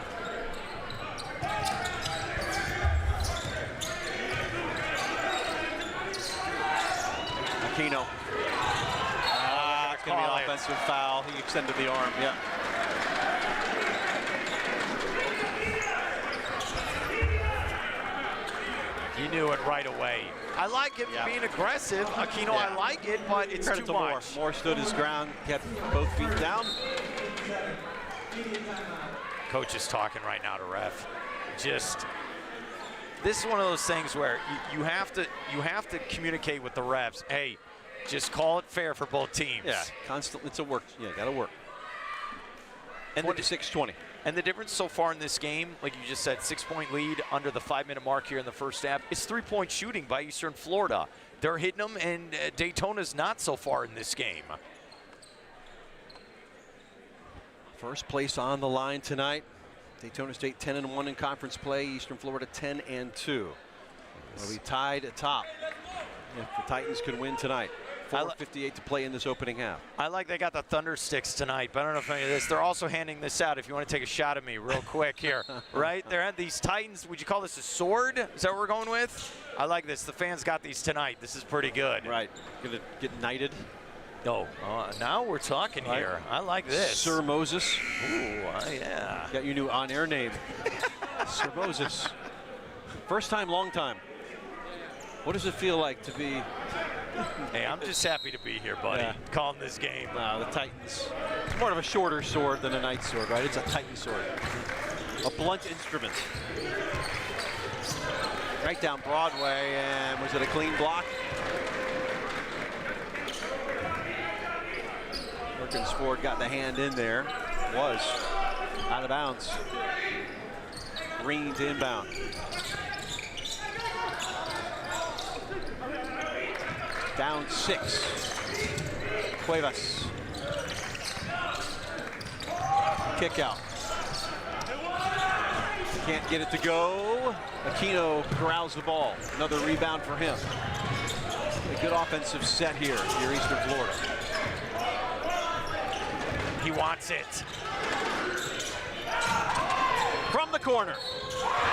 I: Aquino. It's going to be an offensive foul. He extended the arm. Yeah.
A: You knew it right away. I like him being aggressive. Aquino, I like it, but it's too much.
I: Moore stood his ground, kept both feet down.
A: Coach is talking right now to ref. Just, this is one of those things where you have to communicate with the refs. Hey, just call it fair for both teams.
I: Yeah, constantly. It's a work. Yeah, got to work.
A: And
I: 26-20.
A: And the difference so far in this game, like you just said, 6-point lead under the 5-minute mark here in the first half. It's 3-point shooting by Eastern Florida. They're hitting them, and Daytona's not so far in this game.
I: First place on the line tonight. Daytona State 10-1 in conference play. Eastern Florida 10-2. They'll be tied atop if the Titans can win tonight. 4:58 to play in this opening half. I
A: like they got the Thunder Sticks tonight, but I don't know if any of this. They're also handing this out if you want to take a shot at me real quick here, right? They're at these Titans. Would you call this a sword? Is that what we're going with? I like this. The fans got these tonight. This is pretty good.
I: Right. Gonna get knighted.
A: Oh, now we're talking here. I like this.
I: Sir Moses.
A: Ooh, yeah.
I: Got your new on-air name. Sir Moses. First time, long time. What does it feel like to be?
A: Hey, I'm just happy to be here, buddy.
I: Yeah.
A: Calling this game.
I: No, the Titans. It's more of a shorter sword than a knight sword, right? It's a Titan sword. A blunt instrument. Right down Broadway, and was it a clean block? Perkins Ford got the hand in there. Was out of bounds. Green to inbound. Down 6. Cuevas. Kick out. Can't get it to go. Aquino corrals the ball. Another rebound for him. A good offensive set here for Eastern Florida.
A: He wants it.
I: From the corner.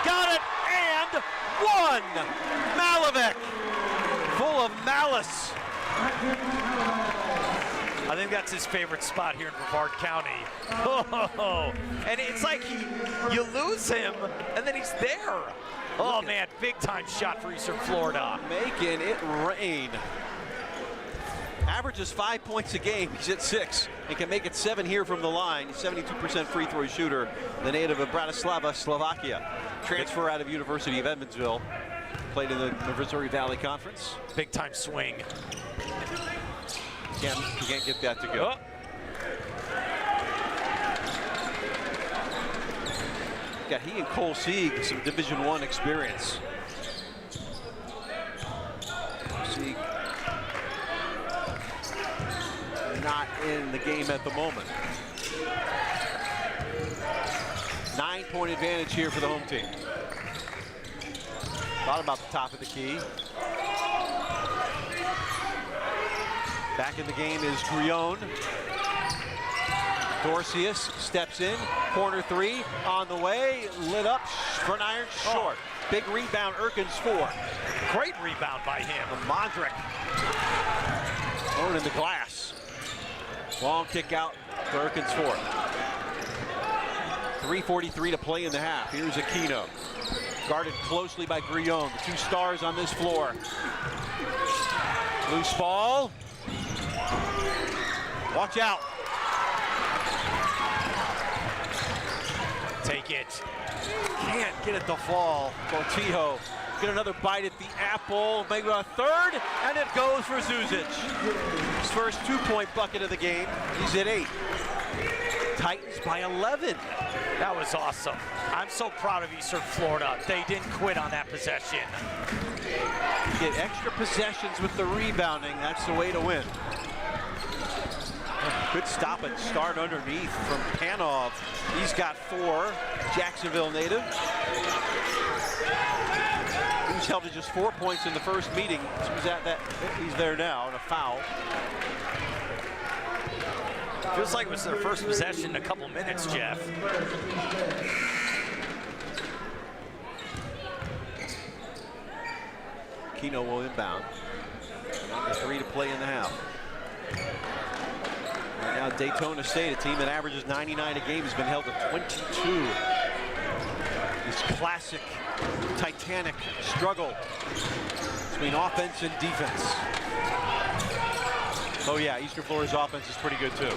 I: Got it, and one! Malavec. Full of malice.
A: I think that's his favorite spot here in Brevard County. Oh, and it's like you lose him, and then he's there. Oh, man, big-time shot for Eastern Florida.
I: Making it rain. Averages 5 points a game. He's at 6 and can make it 7 here from the line. 72% free throw shooter, the native of Bratislava, Slovakia. Transfer out of University of Evansville. Played in the Missouri Valley Conference.
A: Big time swing.
I: You can't get that to go.
A: Oh.
I: Got he and Cole Sieg some Division I experience. Sieg not in the game at the moment. 9-point advantage here for the home team. Thought about the top of the key. Back in the game is Grion. Dorcius steps in. Corner 3 on the way. Lit up for an iron short. Big rebound, Erkins 4.
A: Great rebound by him.
I: Mondrick. Thrown in the glass. Long kick out for Erkins 4. 3:43 to play in the half. Here's Aquino. Guarded closely by Grion. The two stars on this floor. Loose ball. Watch out.
A: Take it.
I: Can't get it to fall. Botijo get another bite at the apple. Maybe a third, and it goes for Zuzic. His first 2-point bucket of the game. He's at 8. Titans by 11.
A: That was awesome. I'm so proud of Eastern Florida. They didn't quit on that possession.
I: Get extra possessions with the rebounding. That's the way to win. Good stop and start underneath from Panov. He's got 4, Jacksonville native. He was held to just 4 points in the first meeting. So he's there now, and a foul.
A: Feels like it was their first possession in a couple minutes, Jeff.
I: Keno will inbound. Under 3 to play in the half. Right now, Daytona State, a team that averages 99 a game, has been held to 22. This classic Titanic struggle between offense and defense. Oh yeah, Eastern Florida's offense is pretty good too.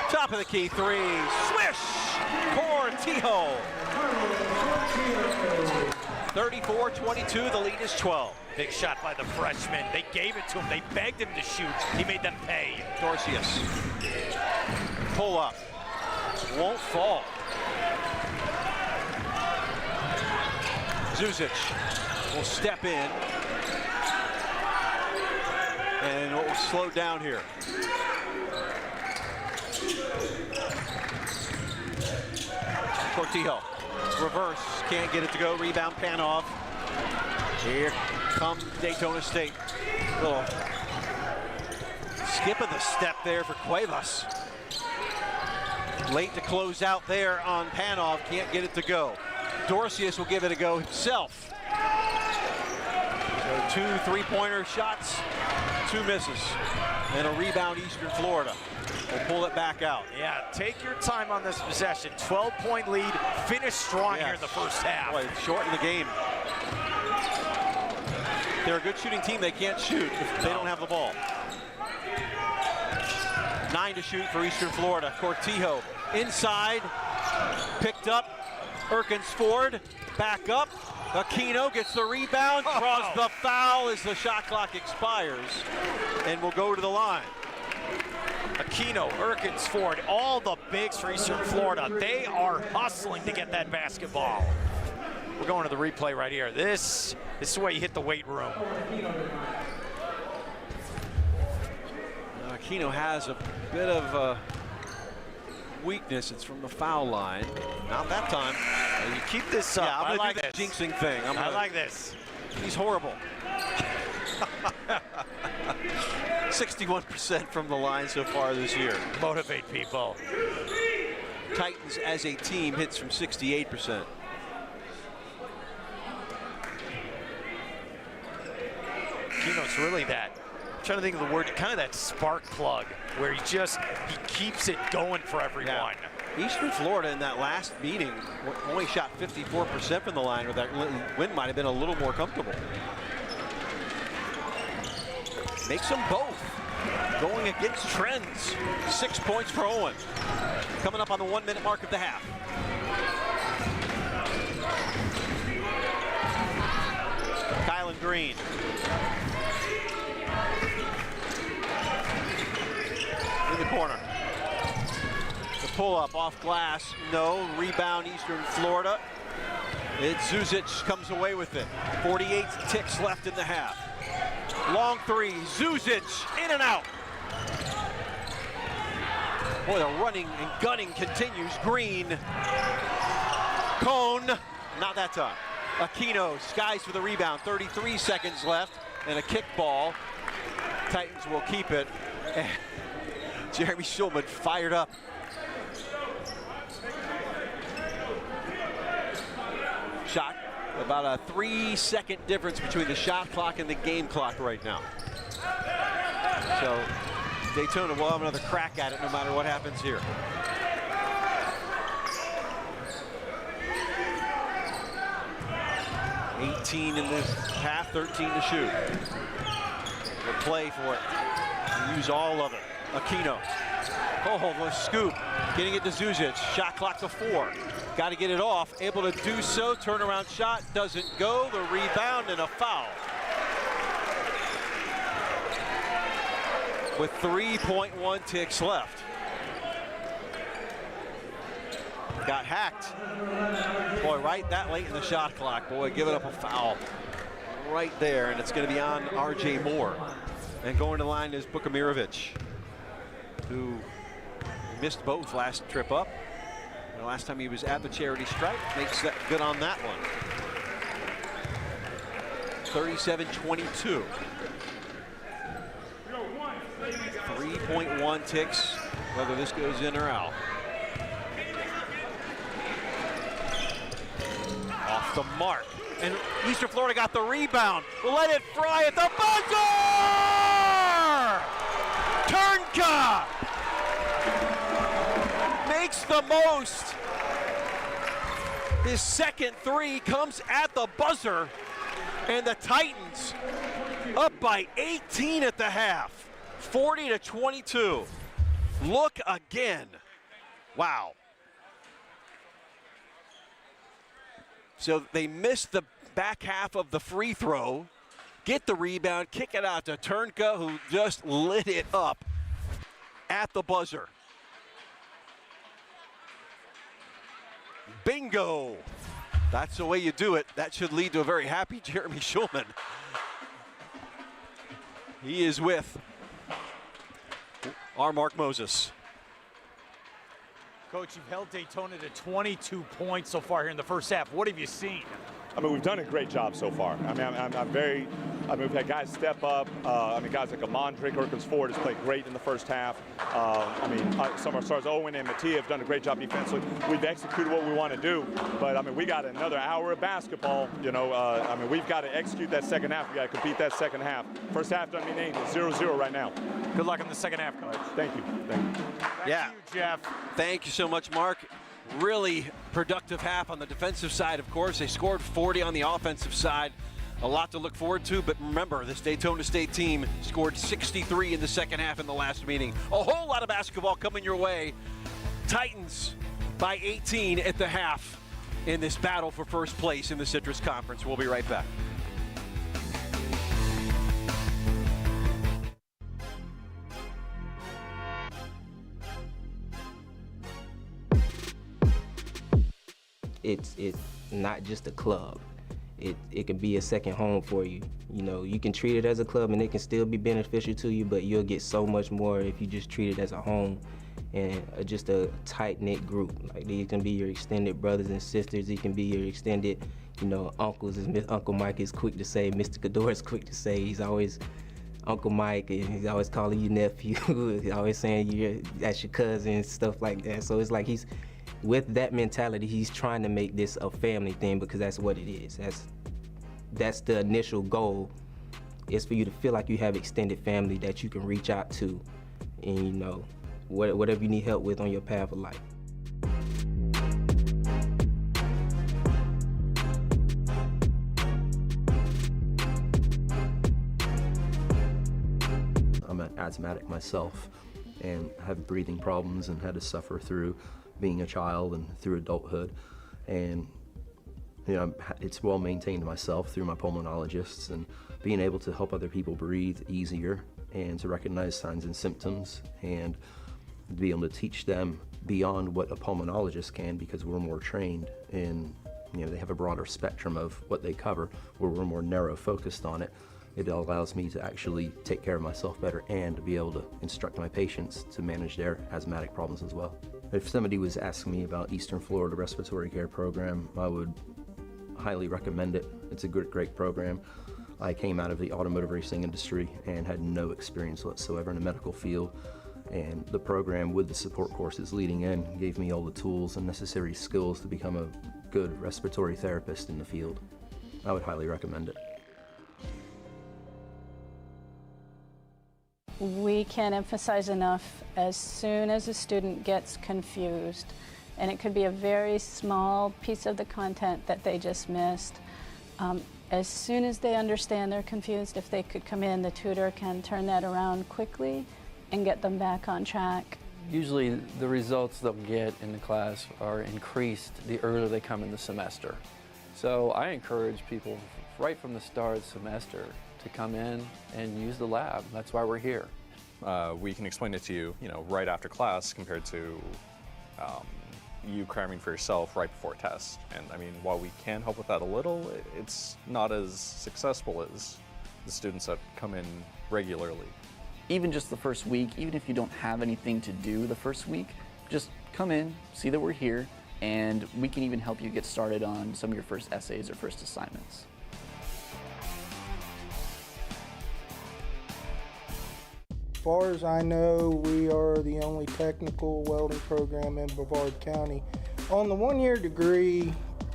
I: Top of the key 3, swish! Cortijo. 34-22, the lead is 12.
A: Big shot by the freshman. They gave it to him. They begged him to shoot. He made them pay.
I: Dorcius. Pull up. Won't fall. Zuzic will step in. And what will slow down here. Cortijo. Reverse. Can't get it to go. Rebound Panov. Here comes Daytona State. Little skip of the step there for Cuevas. Late to close out there on Panov. Can't get it to go. Dorcius will give it a go himself. So 2 3-pointer shots, 2 misses. And a rebound Eastern Florida. We'll pull it back out.
A: Yeah, take your time on this possession. 12-point lead. Finish strong here in the first half.
I: Boy, shorten the game. They're a good shooting team. They can't shoot if they don't have the ball. 9 to shoot for Eastern Florida. Cortijo inside, picked up. Erkins Ford, back up. Aquino gets the rebound, draws the foul as the shot clock expires, and will go to the line.
A: Aquino, Erkins Ford, all the bigs for Eastern Florida. They are hustling to get that basketball. We're going to the replay right here. This is the way you hit the weight room.
I: Aquino has a bit of a weakness. It's from the foul line. Not that time.
A: You keep this up.
I: Yeah, I'm
A: I
I: gonna
A: like
I: do
A: this.
I: the jinxing thing.
A: I like this.
I: He's horrible. 61% from the line so far this year.
A: Motivate people.
I: Titans as a team hits from 68%.
A: Keno's really that. I'm trying to think of the word, kind of that spark plug, where he keeps it going for everyone.
I: Yeah. Eastern Florida in that last meeting only shot 54% from the line, or that win might have been a little more comfortable. Makes them both. Going against trends. 6 points for Owen. Coming up on the 1-minute mark of the half. Kylan Green. In the corner. The pull-up off glass. No. Rebound Eastern Florida. It's Zuzic comes away with it. 48 ticks left in the half. Long 3. Zuzic in and out. Boy, the running and gunning continues. Green. Cone. Not that time. Aquino skies for the rebound. 33 seconds left. And a kick ball. Titans will keep it. And Jeremy Schulman fired up. Shot. About a 3-second difference between the shot clock and the game clock right now. So Daytona will have another crack at it no matter what happens here. $18 in this half, 13 to shoot. We'll play for it. Use all of it. Aquino. Oh, the scoop. Getting it to Zuzic. Shot clock to 4. Got to get it off. Able to do so. Turnaround shot doesn't go. The rebound and a foul. with 3.1 ticks left. Got hacked. Boy, right that late in the shot clock. Boy, giving up a foul right there, and it's going to be on R.J. Moore. And going to the line is Bukamirovic, who missed both last trip up. The last time he was at the charity stripe, makes that good on that one. 37-22. 3.1 ticks, whether this goes in or out. Off the mark. And Eastern Florida got the rebound. We'll let it fly at the buzzer! Turnka makes the most. His second three comes at the buzzer, and the Titans up by 18 at the half, 40-22. Look again. Wow. So they missed the back half of the free throw, get the rebound, kick it out to Turnka, who just lit it up at the buzzer. Bingo! That's the way you do it. That should lead to a very happy Jeremy Schulman. He is with our Mark Moses.
K: Coach, you've held Daytona to 22 points so far here in the first half. What have you seen?
L: I mean, we've done a great job so far. I mean, we've had guys step up. Guys like Amon Drake-Erkins Ford has played great in the first half. Some of our stars, Owen and Mattia, have done a great job defensively. We've executed what we want to do, but I mean, we got another hour of basketball. We've got to execute that second half. We got to compete that second half. First half doesn't mean anything. 0-0 right now.
K: Good luck in the second half, Coach.
L: Thank you. Thank you.
K: Back to you, Jeff.
I: Thank you so much, Mark. Really productive half on the defensive side, of course. They scored 40 on the offensive side. A lot to look forward to, but remember, this Daytona State team scored 63 in the second half in the last meeting. A whole lot of basketball coming your way. Titans by 18 at the half in this battle for first place in the Citrus Conference. We'll be right back.
M: It's not just a club. It can be a second home for you. You know, you can treat it as a club and it can still be beneficial to you, but you'll get so much more if you just treat it as a home and just a tight-knit group. Like, these can be your extended brothers and sisters. It can be your extended, uncles, as Uncle Mike is quick to say, Mr. Cador is quick to say. He's always Uncle Mike, and he's always calling you nephew. He's always saying that's your cousin, stuff like that. So it's like with that mentality, he's trying to make this a family thing, because that's what it is. That's the initial goal, is for you to feel like you have extended family that you can reach out to, and whatever you need help with on your path of life.
N: I'm an asthmatic myself and have breathing problems and had to suffer through being a child and through adulthood, and it's well maintained myself through my pulmonologists, and being able to help other people breathe easier and to recognize signs and symptoms and to be able to teach them beyond what a pulmonologist can, because we're more trained in, they have a broader spectrum of what they cover, where we're more narrow focused on it. It allows me to actually take care of myself better and to be able to instruct my patients to manage their asthmatic problems as well. If somebody was asking me about Eastern Florida Respiratory Care Program, I would highly recommend it. It's a great program. I came out of the automotive racing industry and had no experience whatsoever in the medical field, and the program, with the support courses leading in, gave me all the tools and necessary skills to become a good respiratory therapist in the field. I would highly recommend it.
O: We can't emphasize enough, as soon as a student gets confused, and it could be a very small piece of the content that they just missed, as soon as they understand they're confused, if they could come in, the tutor can turn that around quickly and get them back on track.
P: Usually the results they'll get in the class are increased the earlier they come in the semester. So I encourage people right from the start of the semester to come in and use the lab. That's why we're here.
Q: we can explain it to you, right after class compared to you cramming for yourself right before a test. And I mean, while we can help with that a little, it's not as successful as the students that come in regularly.
R: Even just the first week, even if you don't have anything to do the first week, just come in, see that we're here, and we can even help you get started on some of your first essays or first assignments.
S: As far as I know, we are the only technical welding program in Brevard County. On the one-year degree,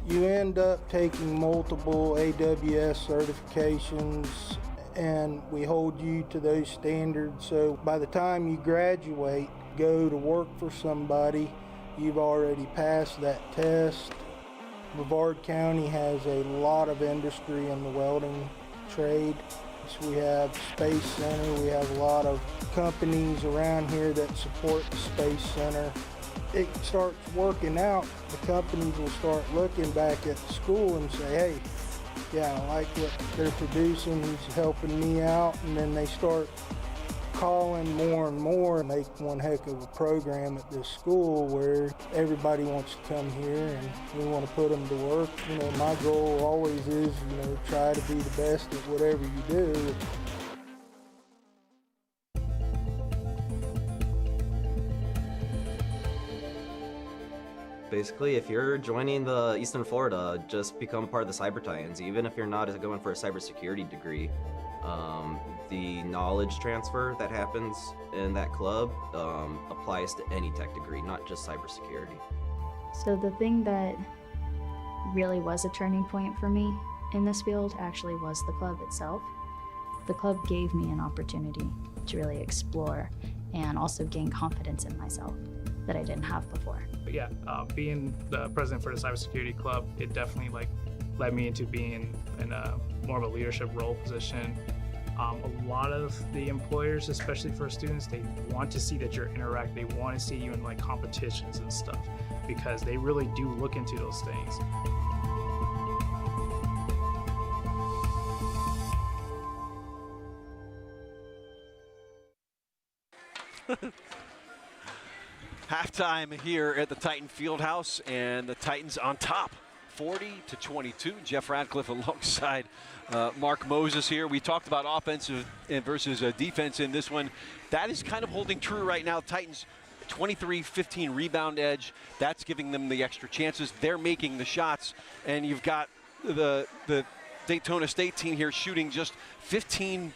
S: you end up taking multiple AWS certifications, and we hold you to those standards. So by the time you graduate, go to work for somebody, you've already passed that test. Brevard County has a lot of industry in the welding trade. So we have Space Center, we have a lot of companies around here that support the Space Center. It starts working out, the companies will start looking back at the school and say, hey, yeah, I like what they're producing, he's helping me out, and then they start calling more and more and make one heck of a program at this school where everybody wants to come here and we want to put them to work. My goal always is, try to be the best at whatever you do.
T: Basically, if you're joining the Eastern Florida, just become part of the Cyber Titans, even if you're not going for a cybersecurity degree. The knowledge transfer that happens in that club applies to any tech degree, not just cybersecurity.
U: So the thing that really was a turning point for me in this field actually was the club itself. The club gave me an opportunity to really explore and also gain confidence in myself that I didn't have before.
V: But yeah, being the president for the cybersecurity club, it definitely led me into being in a more of a leadership role position. A lot of the employers, especially for students, they want to see that you're interacting. They want to see you in competitions and stuff because they really do look into those things.
I: Halftime here at the Titan Fieldhouse, and the Titans on top, 40-22. Jeff Radcliffe alongside Mark Moses here. We talked about offensive versus defense in this one. That is kind of holding true right now. Titans 23-15 rebound edge. That's giving them the extra chances. They're making the shots, and you've got the Daytona State team here shooting just 15%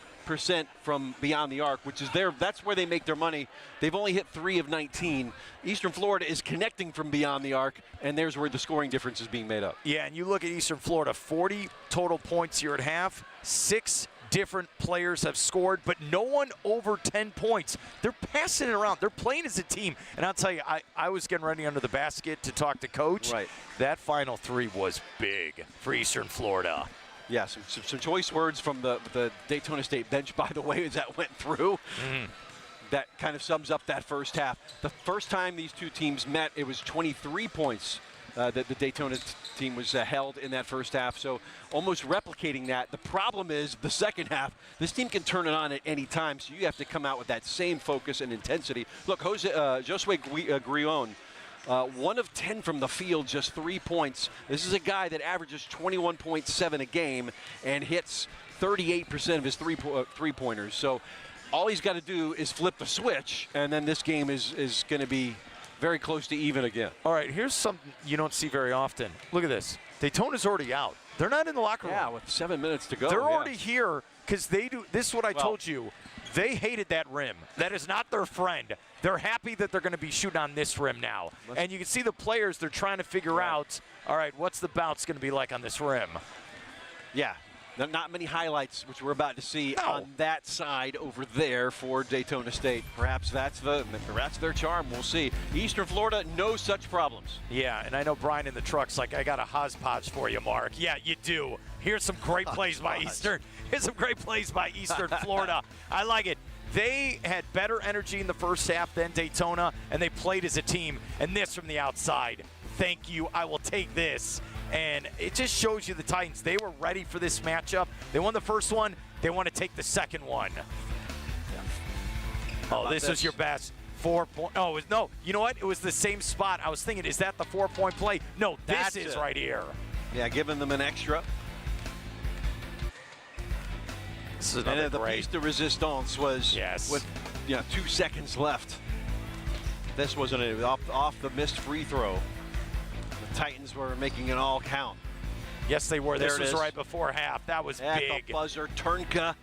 I: from beyond the arc, which is that's where they make their money. They've only hit 3 of 19. Eastern Florida is connecting from beyond the arc, and there's where the scoring difference is being made up.
A: Yeah, and you look at Eastern Florida, 40 total points here at half. 6 different players have scored, but no one over 10 points. They're passing it around. They're playing as a team. And I'll tell you, I was getting ready under the basket to talk to Coach.
I: Right.
A: That final 3 was big for Eastern Florida.
I: Yeah, some choice words from the Daytona State bench, by the way, as that went through. That kind of sums up that first half. The first time these two teams met, it was 23 points that the Daytona team was held in that first half, so almost replicating that. The problem is the second half, this team can turn it on at any time, so you have to come out with that same focus and intensity. Look, Josue Grion, 1 of 10 from the field, just 3 points. This is a guy that averages 21.7 a game and hits 38% of his three-pointers. So all he's got to do is flip the switch, and then this game is going to be very close to even again.
A: All right, here's something you don't see very often. Look at this. Daytona's already out. They're not in the locker room.
I: Yeah, with 7 minutes to go.
A: They're already here because they do. This is what I told you. They hated that rim. That is not their friend. They're happy that they're going to be shooting on this rim now. And you can see the players, they're trying to figure out, all right, what's the bounce going to be like on this rim?
I: Yeah, not many highlights, which we're about to see on that side over there for Daytona State. Perhaps that's their charm. We'll see. Eastern Florida, no such problems.
A: Yeah, and I know Brian in the truck's like, I got a hodgepodge for you, Mark. Yeah, you do. Here's some great plays by Eastern. Here's some great plays by Eastern Florida. I like it. They had better energy in the first half than Daytona, and they played as a team. And this from the outside. Thank you. I will take this. And it just shows you the Titans. They were ready for this matchup. They won the first one. They want to take the second one. Oh, this is your best 4-point. Oh, no. You know what? It was the same spot. I was thinking, is that the 4-point play? No, this is right here.
I: Yeah, giving them an extra.
A: This is another
I: the piece de resistance was with 2 seconds left. This wasn't it. Off the missed free throw. The Titans were making it all count.
A: Yes, they were.
I: There
A: This
I: it
A: was
I: is.
A: right before half. That was
I: At
A: big.
I: the buzzer, Turnka.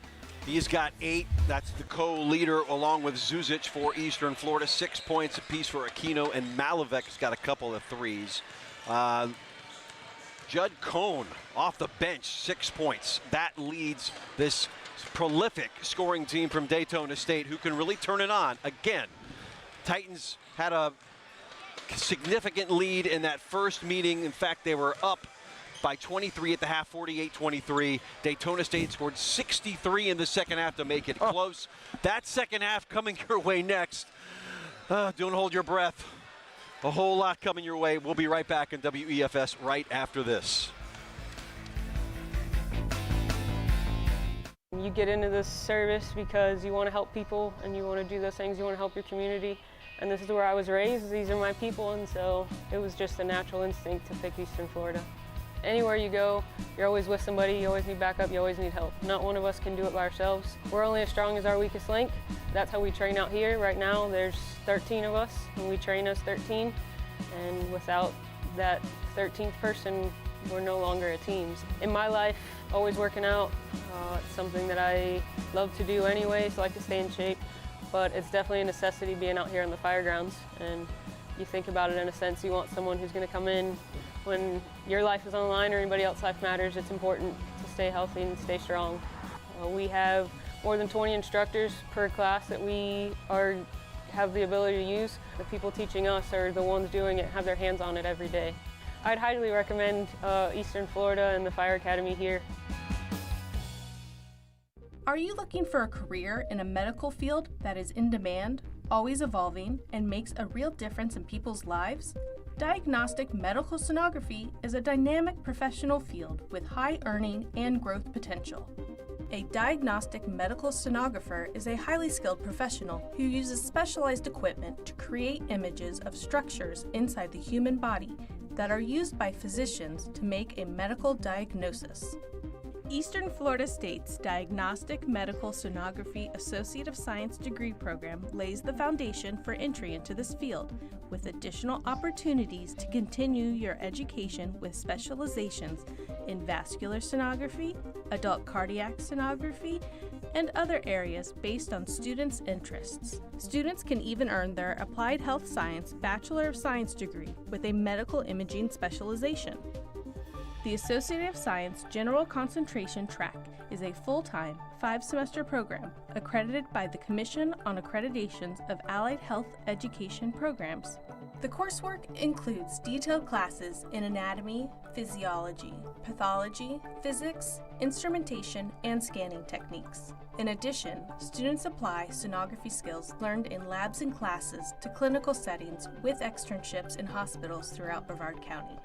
I: He's got 8. That's the co-leader along with Zuzic for Eastern Florida. 6 points apiece for Aquino, and Malavec's got a couple of threes. Judd Cohn off the bench, 6 points. That leads this prolific scoring team from Daytona State who can really turn it on. Again, Titans had a significant lead in that first meeting. In fact, they were up by 23 at the half, 48-23. Daytona State scored 63 in the second half to make it close. That second half coming your way next. Don't hold your breath. A whole lot coming your way. We'll be right back in WEFS right after this.
B: You get into this service because you want to help people and you want to do those things, you want to help your community. And this is where I was raised, these are my people, and so it was just a natural instinct to pick Eastern Florida. Anywhere you go, you're always with somebody, you always need backup, you always need help. Not one of us can do it by ourselves. We're only as strong as our weakest link. That's how we train out here. Right now, there's 13 of us, and we train as 13. And without that 13th person, we're no longer a team. In my life, always working out. It's something that I love to do anyway, so I like to stay in shape. But it's definitely a necessity being out here on the fire grounds. And you think about it in a sense, you want someone who's going to come in when your life is on the line or anybody else's life matters. It's important to stay healthy and stay strong. We have more than 20 instructors per class that we have the ability to use. The people teaching us are the ones doing it, have their hands on it every day. I'd highly recommend Eastern Florida and the Fire Academy here.
C: Are you looking for a career in a medical field that is in demand, always evolving, and makes a real difference in people's lives? Diagnostic medical sonography is a dynamic professional field with high earning and growth potential. A diagnostic medical sonographer is a highly skilled professional who uses specialized equipment to create images of structures inside the human body that are used by physicians to make a medical diagnosis. Eastern Florida State's Diagnostic Medical Sonography Associate of Science degree program lays the foundation for entry into this field, with additional opportunities to continue your education with specializations in vascular sonography, adult cardiac sonography, and other areas based on students' interests. Students can even earn their Applied Health Science Bachelor of Science degree with a medical imaging specialization. The Associate of Science General Concentration Track is a full-time, 5-semester program accredited by the Commission on Accreditations of Allied Health Education Programs. The coursework includes detailed classes in anatomy, physiology, pathology, physics, instrumentation, and scanning techniques. In addition, students apply sonography skills learned in labs and classes to clinical settings with externships in hospitals throughout Brevard County.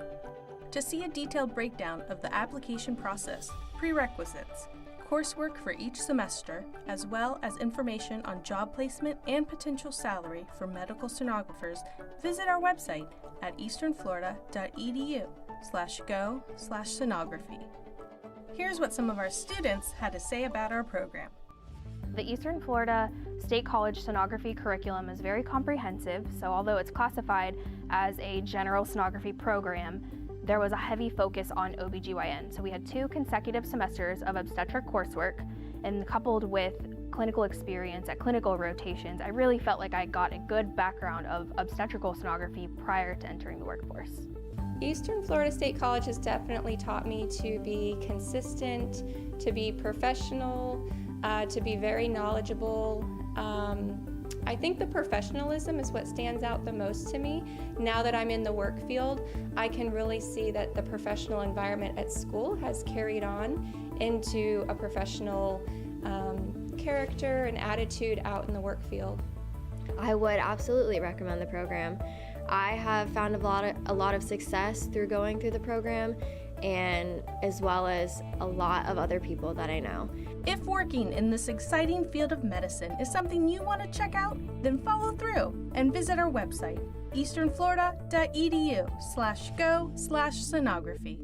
C: To see a detailed breakdown of the application process, prerequisites, coursework for each semester, as well as information on job placement and potential salary for medical sonographers, visit our website at easternflorida.edu/go/sonography. Here's what some of our students had to say about our program.
W: The Eastern Florida State College sonography curriculum is very comprehensive, so although it's classified as a general sonography program, there was a heavy focus on OBGYN. So we had 2 consecutive semesters of obstetric coursework, and coupled with clinical experience at clinical rotations, I really felt like I got a good background of obstetrical sonography prior to entering the workforce.
X: Eastern Florida State College has definitely taught me to be consistent, to be professional, to be very knowledgeable. I think the professionalism is what stands out the most to me. Now that I'm in the work field, I can really see that the professional environment at school has carried on into a professional character and attitude out in the work field.
Y: I would absolutely recommend the program. I have found a lot of success through going through the program,
U: and as well as a lot of other people that I know.
C: If working in this exciting field of medicine is something you want to check out, then follow through and visit our website, easternflorida.edu/go/sonography.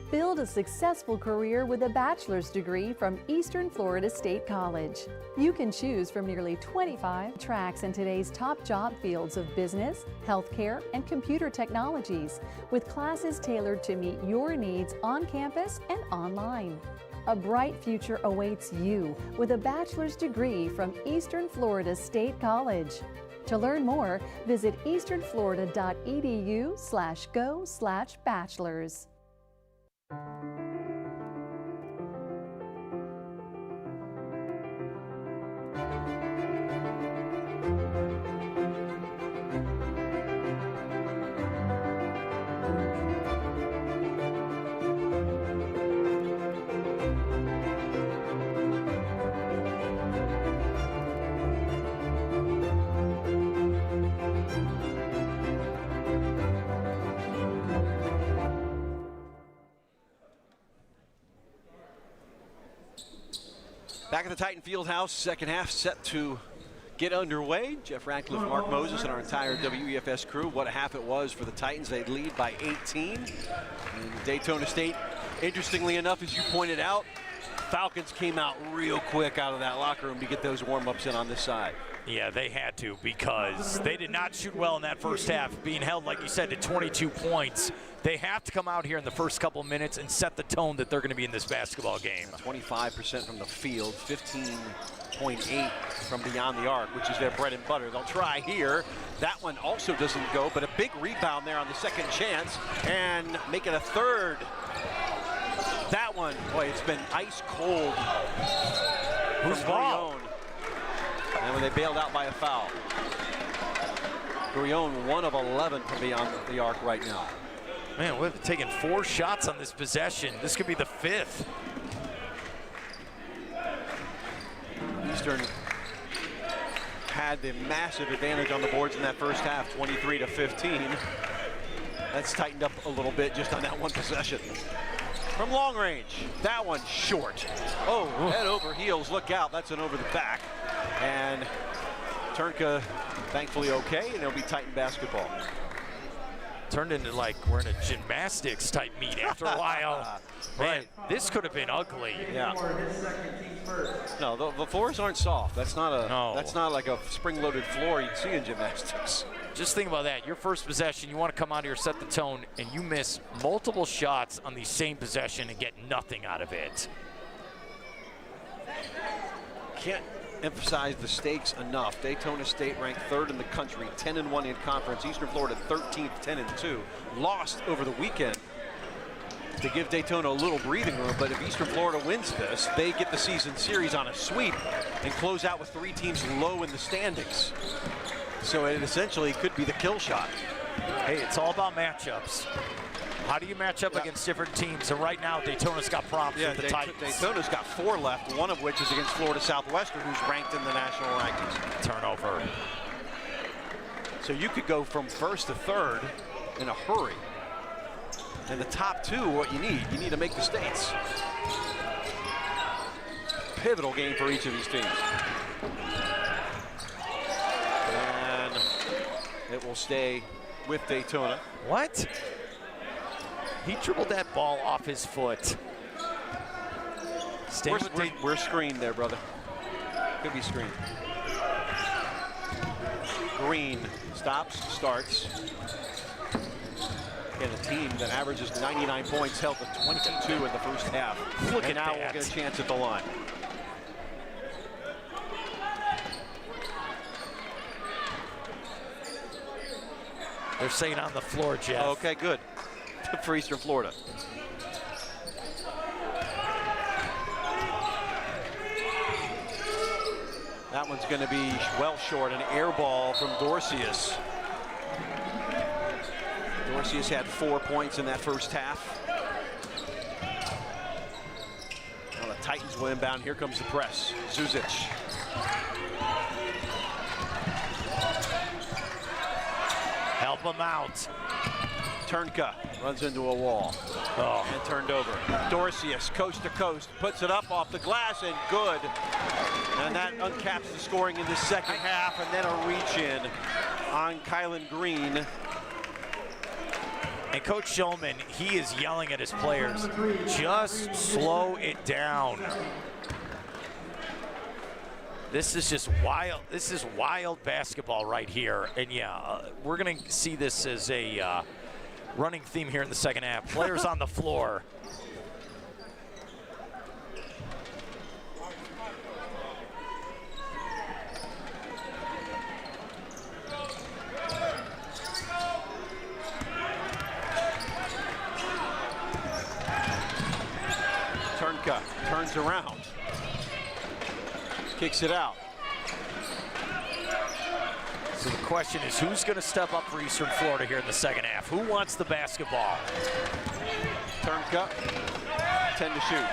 D: Build a successful career with a bachelor's degree from Eastern Florida State College. You can choose from nearly 25 tracks in today's top job fields of business, healthcare, and computer technologies, with classes tailored to meet your needs on campus and online. A bright future awaits you with a bachelor's degree from Eastern Florida State College. To learn more, visit easternflorida.edu/go/bachelors.
I: Back at the Titan Fieldhouse, second half set to get underway. Jeff Ratcliffe, Mark Moses, and our entire WEFS crew. What a half it was for the Titans. They lead by 18. And Daytona State, interestingly enough, as you pointed out, Falcons came out real quick out of that locker room to get those warm-ups in on this side.
A: Yeah, they had to, because they did not shoot well in that first half, being held, like you said, to 22 points. They have to come out here in the first couple of minutes and set the tone that they're going to be in this basketball game.
I: 25% from the field, 15.8 from beyond the arc, which is their bread and butter. They'll try here. That one also doesn't go, but a big rebound there on the second chance, and make it a third. That one, boy, it's been ice cold.
A: Who's ball?
I: And when they bailed out by a foul. Guillaume, 1 of 11 from beyond the arc right now.
A: Man, we've taken 4 shots on this possession. This could be the 5th.
I: Eastern had the massive advantage on the boards in that first half, 23-15. That's tightened up a little bit just on that one possession. From long range, that one short. Oh, head over heels, look out, that's an over the back. And Turnka, thankfully okay, and it'll be Titan basketball.
A: Turned into like we're in a gymnastics type meet after a while. Man, this could have been ugly.
I: Yeah. No, the floors aren't soft. That's not a. No. That's not like a spring-loaded floor you'd see in gymnastics.
A: Just think about that. Your first possession, you want to come out here, set the tone, and you miss multiple shots on the same possession and get nothing out of it.
I: Can't emphasize the stakes enough. Daytona State ranked 3rd in the country, 10-1 in conference. Eastern Florida 13th, 10-2. Lost over the weekend to give Daytona a little breathing room, but if Eastern Florida wins this, they get the season series on a sweep and close out with 3 teams low in the standings. So it essentially could be the kill shot.
A: Hey, it's all about matchups. How do you match up against different teams? And right now, Daytona's got problems with the Titans.
I: Daytona's got 4 left, one of which is against Florida Southwestern, who's ranked in the national rankings.
A: Turnover.
I: So you could go from 1st to 3rd in a hurry. And the top 2 are what you need. You need to make the states. Pivotal game for each of these teams. And it will stay with Daytona.
A: What? He dribbled that ball off his foot.
I: We're screened there, brother. Could be screened. Green stops, starts. And a team that averages 99 points held to 22 in the first half.
A: Look
I: and
A: at
I: now
A: that.
I: we'll get a chance at the line.
A: They're saying on the floor, Jeff.
I: Okay, good. For Eastern Florida. That one's going to be well short, an air ball from Dorcius. Dorcius had 4 points in that first half. Now the Titans will inbound. Here comes the press. Zuzic.
A: Help him out.
I: Turnka runs into a wall and turned over. Dorcius, coast to coast, puts it up off the glass and good. And that uncaps the scoring in the second half, and then a reach in on Kylan Green.
A: And Coach Shulman, he is yelling at his players, just slow it down. This is just wild. This is wild basketball right here. And yeah, we're going to see this as a running theme here in the second half. Players on the floor.
I: Turnka turns around. Kicks it out.
A: So the question is, who's going to step up for Eastern Florida here in the second half? Who wants the basketball?
I: Turnka, 10 to shoot.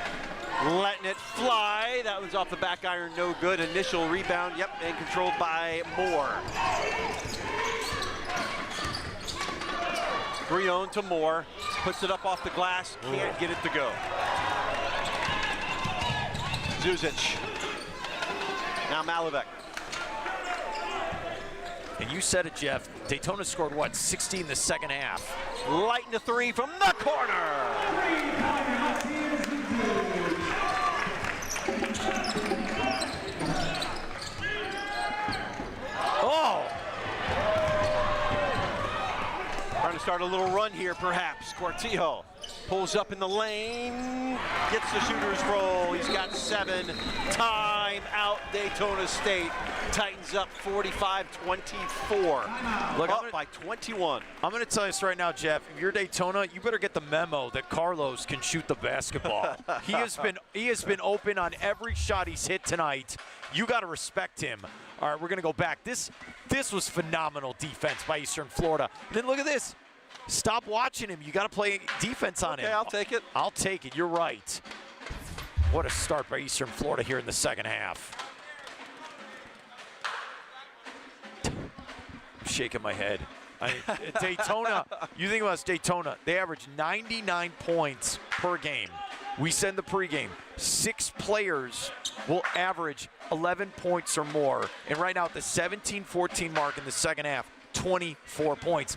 I: Letting it fly. That was off the back iron, no good. Initial rebound, yep, and controlled by Moore. Grione to Moore, puts it up off the glass, can't get it to go. Zuzic. Now Malavec.
A: And you said it, Jeff. Daytona scored, what, 16 in the second half?
I: Lighting the three from the corner.
A: Oh!
I: Trying to start a little run here, perhaps. Cortijo pulls up in the lane, gets the shooter's roll. He's got 7. Time out, Daytona State. Tightens up 45-24.
A: Look,
I: up by 21.
A: I'm going to tell you this right now, Jeff. If you're Daytona, you better get the memo that Carlos can shoot the basketball. He has been open on every shot he's hit tonight. You got to respect him. All right, we're going to go back. This was phenomenal defense by Eastern Florida. And then look at this. Stop watching him. You got to play defense on him.
I: Okay, I'll take it.
A: I'll take it. You're right. What a start by Eastern Florida here in the second half. I'm shaking my head. Daytona, you think about Daytona, they average 99 points per game. We send the pregame. 6 players will average 11 points or more. And right now at the 17-14 mark in the second half, 24 points.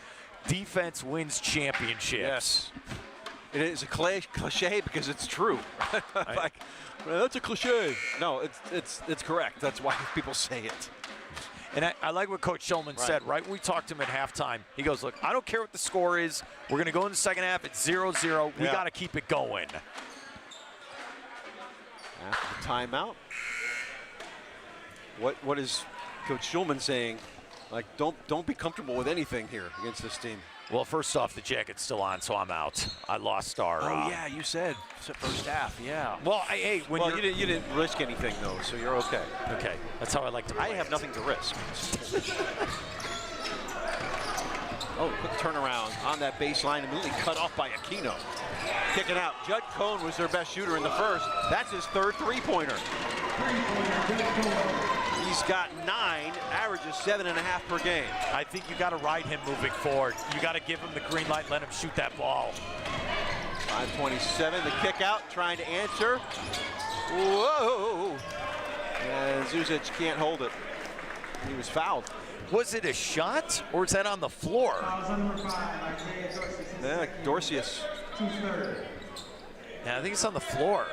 A: Defense wins championships.
I: Yes. It is a cliche because it's true. Like, well, that's a cliche. No, it's correct. That's why people say it.
A: And I like what Coach Shulman said, right when we talked to him at halftime. He goes, look, I don't care what the score is. We're going to go in the second half. It's 0-0. We got to keep it going.
I: After the timeout, what is Coach Shulman saying? Like, don't be comfortable with anything here against this team.
A: Well, first off, the jacket's still on, so I'm out. I lost our.
I: Oh yeah, you said first half. Yeah.
A: Well, hey, when
I: you didn't risk anything though, so you're okay.
A: Okay, that's how I like to play.
I: I have nothing to risk. Oh, quick turnaround on that baseline, immediately cut off by Aquino. Kicking out. Judd Cohn was their best shooter in the first. That's his 3rd three-pointer. He's got 9, averages 7.5 per game.
A: I think you got to ride him moving forward. You got to give him the green light, let him shoot that ball.
I: 5:27, the kick out, trying to answer. Whoa! And Zuzic can't hold it. He was fouled.
A: Was it a shot, or is that on the floor?
I: Yeah, Dorcius.
A: Yeah, I think it's on the floor.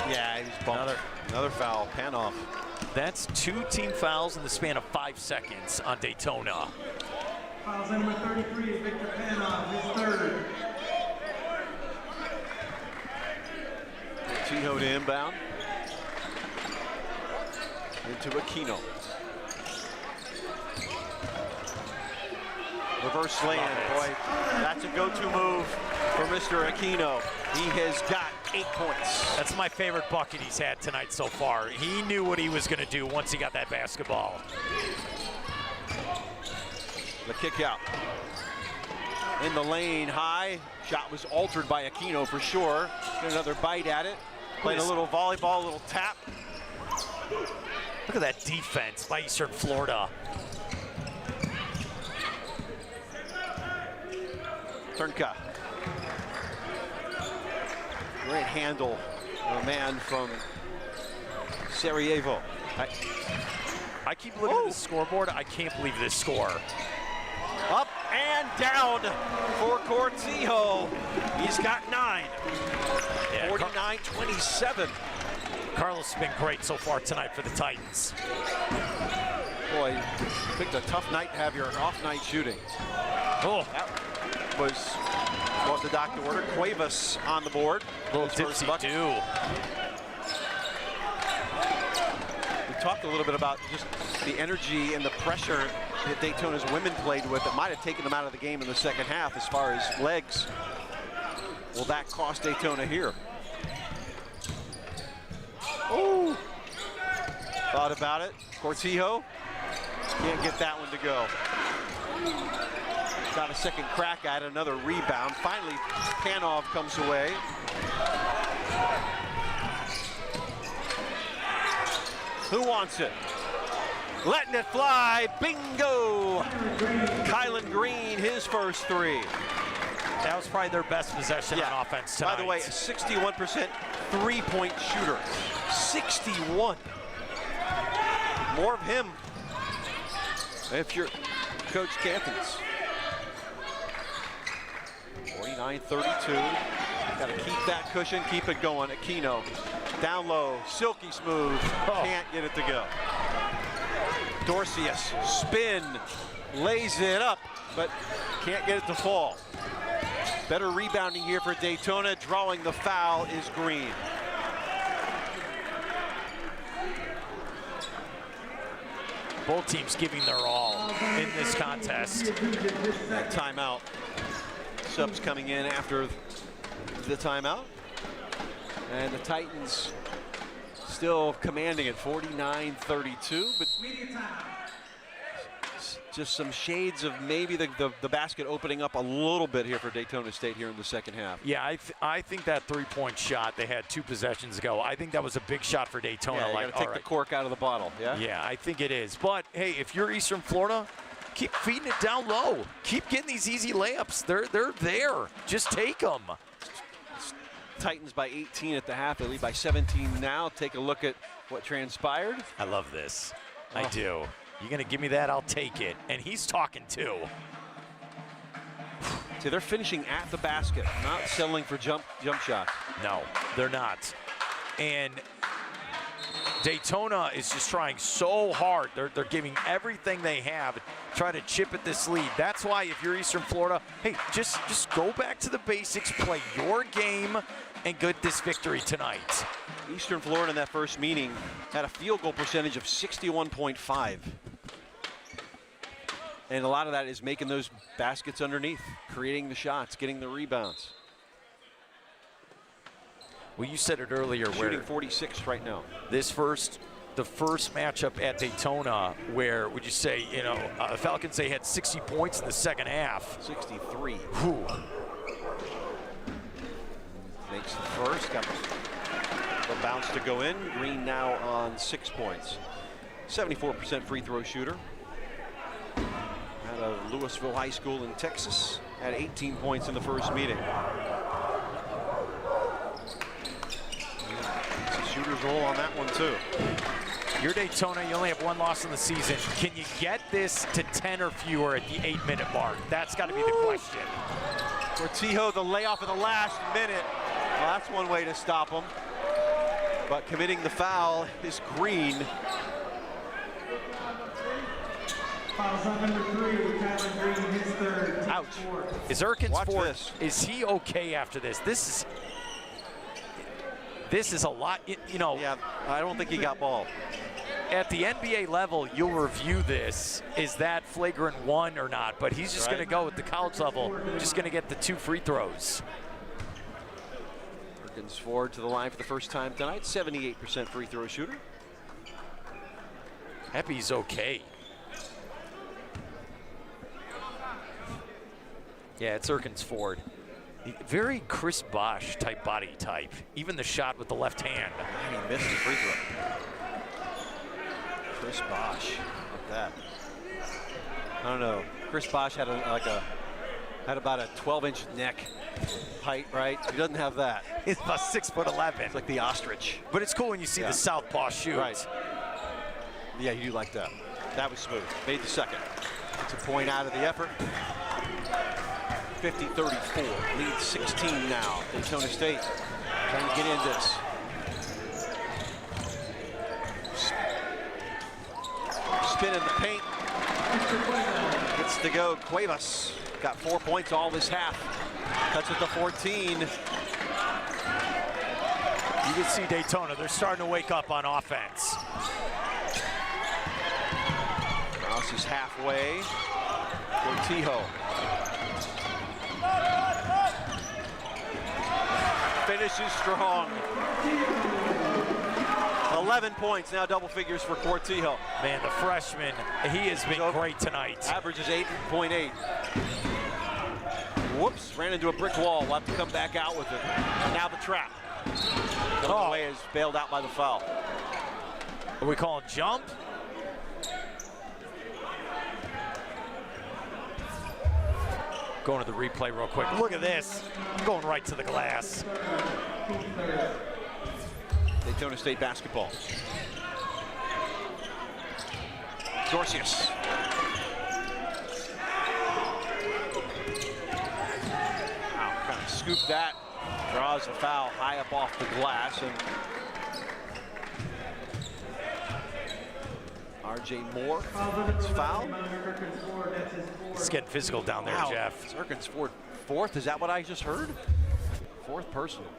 I: Yeah, he was bumped. Another foul, Panoff.
A: That's 2 team fouls in the span of 5 seconds on Daytona.
E: Fouls number 33 is Victor Panoff, his 3rd.
I: Tiho to inbound. Into Aquino. Reverse slam, boy. That's a go-to move for Mr. Aquino. He has got 8 points.
A: That's my favorite bucket he's had tonight so far. He knew what he was going to do once he got that basketball.
I: The kick out. In the lane, high. Shot was altered by Aquino for sure. Get another bite at it. Playing a little volleyball, a little tap.
A: Look at that defense by Eastern Florida.
I: Turnka. Great handle. A man from Sarajevo.
A: I keep looking at the scoreboard. I can't believe this score.
I: Up and down for Cortijo. He's got 9.
A: Yeah,
I: 49-27.
A: Carlos has been great so far tonight for the Titans.
I: Boy, picked a tough night to have your off night shooting.
A: Oh,
I: that was what the doctor ordered. Cuevas on the board.
A: Little dipsy-do.
I: We talked a little bit about just the energy and the pressure that Daytona's women played with that might have taken them out of the game in the second half as far as legs. Will that cost Daytona here? Oh! Thought about it. Cortijo can't get that one to go. Got a second crack at another rebound. Finally, Panov comes away. Who wants it? Letting it fly. Bingo! Kylan Green, his first 3.
A: That was probably their best possession on offense tonight.
I: By the way, a 61% three-point shooter. 61. More of him if you're Coach Cantons. 49-32. Got to keep that cushion, keep it going. Aquino down low, silky smooth. Can't get it to go. Dorcius, spin, lays it up, but can't get it to fall. Better rebounding here for Daytona. Drawing the foul is Green.
A: Both teams giving their all in this contest.
I: That timeout. Subs coming in after the timeout. And the Titans still commanding it, 49-32, but just some shades of maybe the basket opening up a little bit here for Daytona State here in the second half.
A: Yeah, I think that three-point shot they had 2 possessions ago, I think that was a big shot for Daytona.
I: Yeah, you gotta take the cork out of the bottle, yeah?
A: Yeah, I think it is. But, hey, if you're Eastern Florida, keep feeding it down low. Keep getting these easy layups. They're there. Just take them.
I: Titans by 18 at the half. They lead by 17 now. Take a look at what transpired.
A: I love this. I do. You're going to give me that, I'll take it. And he's talking too.
I: See, they're finishing at the basket, not settling for jump shots.
A: No, they're not. And Daytona is just trying so hard. They're giving everything they have to try to chip at this lead. That's why if you're Eastern Florida, hey, just go back to the basics, play your game, and get this victory tonight.
I: Eastern Florida in that first meeting had a field goal percentage of 61.5. And a lot of that is making those baskets underneath, creating the shots, getting the rebounds.
A: Well, you said it earlier.
I: Shooting 46 right now.
A: The first matchup at Daytona, where would you say, Falcons, they had 60 points in the second half.
I: 63.
A: Whew.
I: Makes the first, got the bounce to go in. Green now on 6 points. 74% free throw shooter. Out of Louisville High School in Texas. Had 18 points in the first meeting. Shooter's roll on that one too.
A: You're Daytona, you only have 1 loss in the season. Can you get this to 10 or fewer at the 8-minute mark? That's got to be the question.
I: Cortijo, the layoff at the last minute. Well, that's one way to stop him. But committing the foul is Green.
E: Fouls on number 3 with Kylan Green, his third.
A: Ouch. Is Erkinsford, is he okay after this? This is a lot,
I: Yeah, I don't think he got ball.
A: At the NBA level, you'll review this. Is that flagrant 1 or not? But he's just going to go at the college level, just going to get the 2 free throws.
I: Perkins forward to the line for the first time tonight. 78% free throw shooter.
A: Happy's okay. Yeah, it's Erkins Ford. Very Chris Bosh type body type. Even the shot with the left hand.
I: And he missed the free throw. Chris Bosh, like that. I don't know. Chris Bosh had had about a 12-inch neck height, right? He doesn't have that.
A: He's about 6'11".
I: It's like the ostrich.
A: But it's cool when you see the southpaw shoot.
I: Right. Yeah, you do like that. That was smooth. Made the second. It's a point out of the effort. 50-34. Lead 16 now. Daytona State trying to get in this. Spin in the paint. Gets to go. Cuevas got 4 points all this half. Cuts it to 14.
A: You can see Daytona, they're starting to wake up on offense.
I: Rouse is halfway. Cortijo. Finishes strong. 11 points, now double figures for Cortijo.
A: Man, the freshman, he has been great tonight.
I: Averages 8.8. Whoops, ran into a brick wall. We'll have to come back out with it. And now the trap. Coming away is bailed out by the foul.
A: Are we calling jump? Going to the replay real quick. Look at this. Going right to the glass.
I: Daytona State basketball. Dorcius. Wow, kind of scooped that. Draws a foul high up off the glass. And R.J. Moore gets fouled.
A: It's getting physical down there, Jeff.
I: Zirkin's fourth. Is that what I just heard? Fourth personal.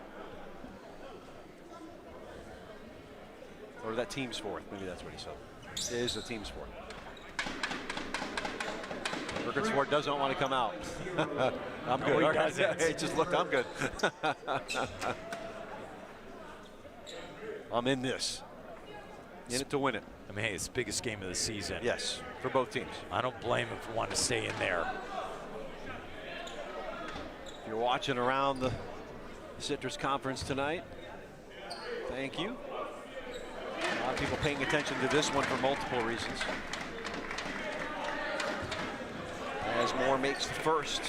I: Or that team's fourth. Maybe that's what he said. It is the team's fourth. Zirkin's doesn't want to come out. I'm good.
A: No, he doesn't.
I: Hey, just look, I'm good. I'm in this. In it to win it.
A: I mean, hey, it's the biggest game of the season.
I: Yes, for both teams.
A: I don't blame him for wanting to stay in there.
I: If you're watching around the Citrus Conference tonight, thank you. A lot of people paying attention to this one for multiple reasons. As Moore makes the first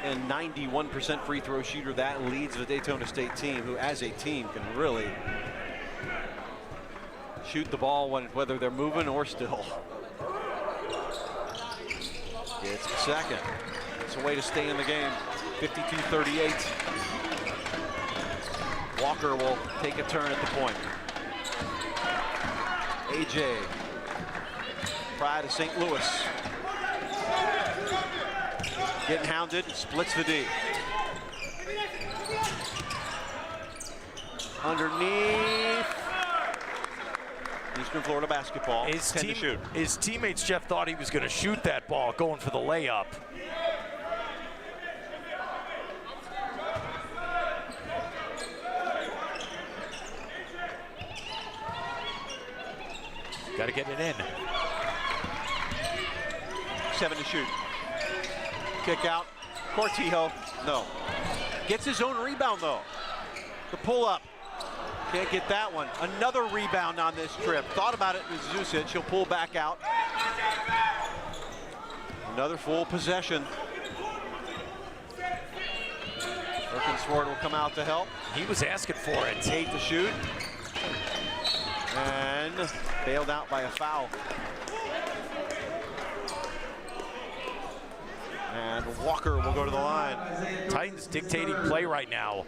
I: and 91% free throw shooter, that leads the Daytona State team, who as a team can really shoot the ball whether they're moving or still. Gets the second. It's a way to stay in the game. 52-38. Walker will take a turn at the point. AJ, Pride of St. Louis. Getting hounded, splits the D. Underneath. Eastern Florida basketball.
A: His teammates, Jeff, thought he was going to shoot that ball, going for the layup. Got to get it in.
I: 7 to shoot. Kick out. Cortijo, no. Gets his own rebound, though. The pull-up. Can't get that one. Another rebound on this trip. Thought about it with Zusic. He'll pull back out. Another full possession. Perkins-Ford will come out to help.
A: He was asking for it.
I: 8 to shoot. And bailed out by a foul. And Walker will go to the line.
A: Titans dictating play right now.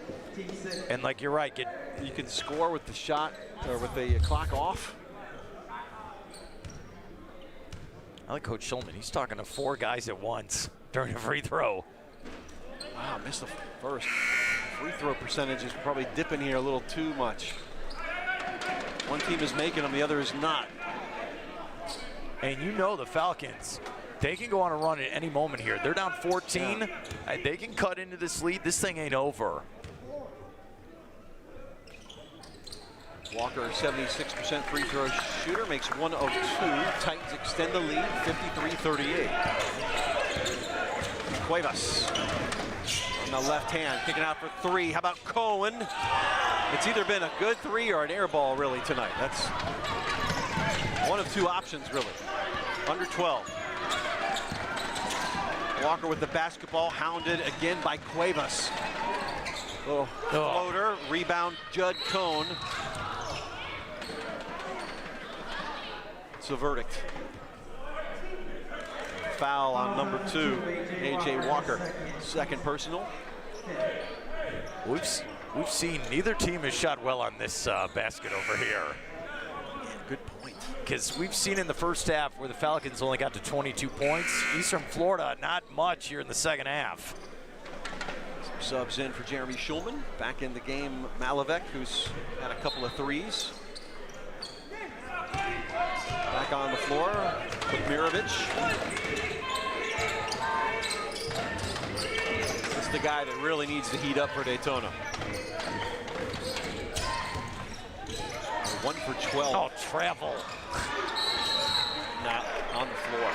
A: And like you're right,
I: you can score with the shot or with the clock off.
A: I like Coach Schulman. He's talking to 4 guys at once during a free throw.
I: Wow, missed the first. Free throw percentage is probably dipping here a little too much. One team is making them, the other is not.
A: And you know the Falcons, they can go on a run at any moment here. They're down 14. Yeah. They can cut into this lead. This thing ain't over.
I: Walker, 76% free throw shooter, makes 1 of 2. Titans extend the lead, 53-38. Cuevas. On the left hand, kicking out for three. How about Cohen? It's either been a good three or an air ball, really, tonight. That's one of two options, really. Under 12. Walker with the basketball, hounded again by Cuevas. Little floater, rebound, Judd Cone. It's a verdict. Foul on number 2, A.J. Walker. Second personal.
A: We've seen neither team has shot well on this basket over here.
I: Yeah, good point.
A: Because we've seen in the first half where the Falcons only got to 22 points. Eastern Florida, not much here in the second half.
I: Some subs in for Jeremy Schulman. Back in the game, Malavek, who's had a couple of threes. Back on the floor with Mirovic. This is the guy that really needs to heat up for Daytona. 1 for 12.
A: Oh, travel.
I: Not on the floor.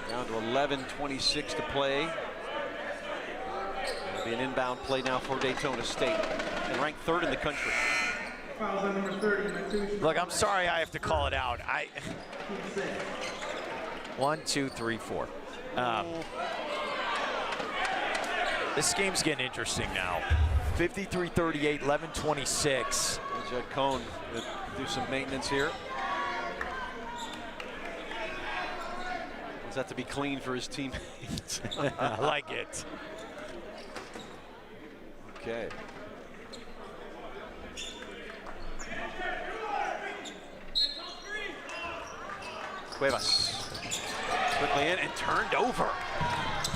I: Down to 11:26 to play. It'll be an inbound play now for Daytona State. And ranked 3rd in the country.
A: Look, I'm sorry I have to call it out. 1, 2, 3, 4. This game's getting interesting now. 53-38, 11-26.
I: Judd Cone will do some maintenance here. Wants that to be clean for his teammates.
A: I like it.
I: Okay. Cuevas. Quickly in and turned over.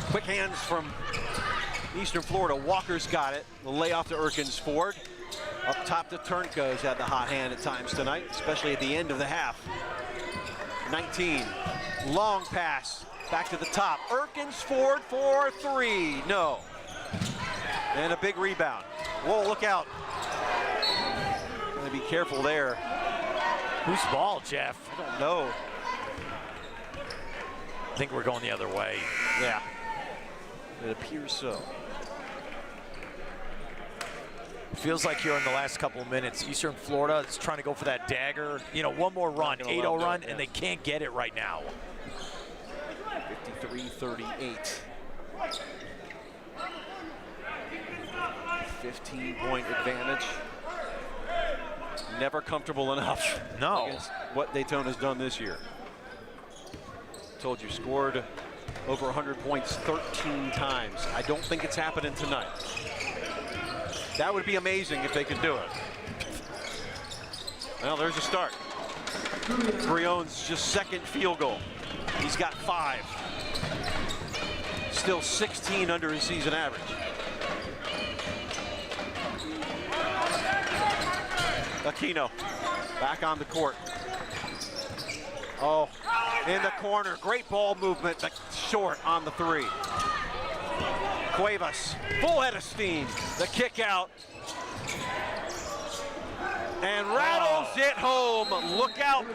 I: Quick hands from Eastern Florida. Walker's got it. The layoff to Erkins Ford. Up top to Turnco's had the hot hand at times tonight, especially at the end of the half. 19. Long pass. Back to the top. Erkins Ford for 3. No. And a big rebound. Whoa, look out. Gotta be careful there.
A: Whose ball, Jeff?
I: I don't know.
A: I think we're going the other way.
I: Yeah. It appears so.
A: Feels like here in the last couple of minutes, Eastern Florida is trying to go for that dagger. You know, one more run, 8-0 run, and they can't get it right now.
I: 53-38. 15-point advantage. Never comfortable enough.
A: No.
I: Against what Daytona's done this year. Told you, scored over 100 points 13 times. I don't think it's happening tonight. That would be amazing if they could do it. Well, there's a start. Brion's just second field goal. He's got 5. Still 16 under his season average. Aquino back on the court. Oh, in the corner. Great ball movement, but short on the 3. Cuevas, full head of steam. The kick out. And rattles it home. Look out.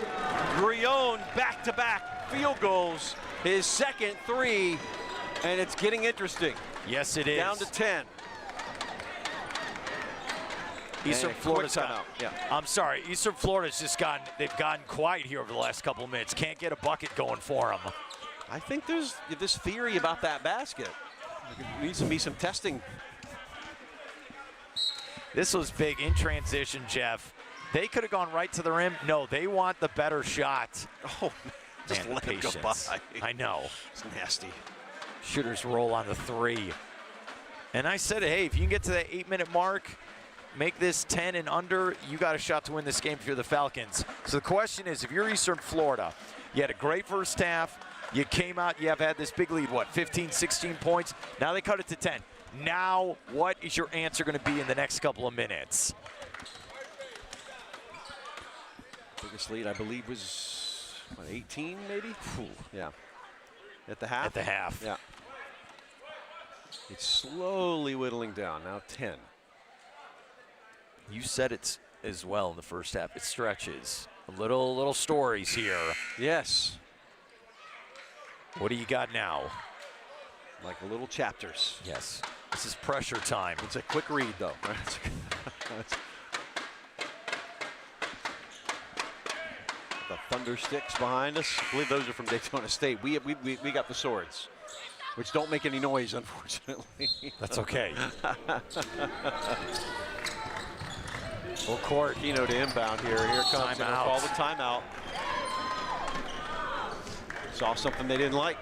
I: Grion back-to-back field goals. His second 3, and it's getting interesting.
A: Yes, it is.
I: Down to 10.
A: Eastern Florida's
I: timeout. Yeah.
A: I'm sorry, Eastern Florida's just they've gotten quiet here over the last couple of minutes. Can't get a bucket going for them.
I: I think there's this theory about that basket. There needs to be some testing.
A: This was big in transition, Jeff. They could have gone right to the rim. No, they want the better shot.
I: Oh, just
A: man,
I: let it go by.
A: I know.
I: It's nasty.
A: Shooters roll on the 3. And I said, hey, if you can get to that 8-minute mark, make this 10 and under, you got a shot to win this game if you're the Falcons. So the question is, if you're Eastern Florida, you had a great first half, you came out, you have had this big lead, 15, 16 points. Now they cut it to 10. Now, what is your answer going to be in the next couple of minutes?
I: Biggest lead, I believe, was, 18 maybe? Yeah. At the half?
A: At the half.
I: Yeah. It's slowly whittling down, now 10.
A: You said it as well in the first half. It stretches. Little stories here.
I: Yes.
A: What do you got now?
I: Like a little chapters.
A: Yes. This is pressure time.
I: It's a quick read, though. The thunder sticks behind us. I believe those are from Daytona State. We got the swords, which don't make any noise, unfortunately.
A: That's okay. Full court.
I: Keno to inbound here. Here comes and call the timeout. Saw something they didn't like.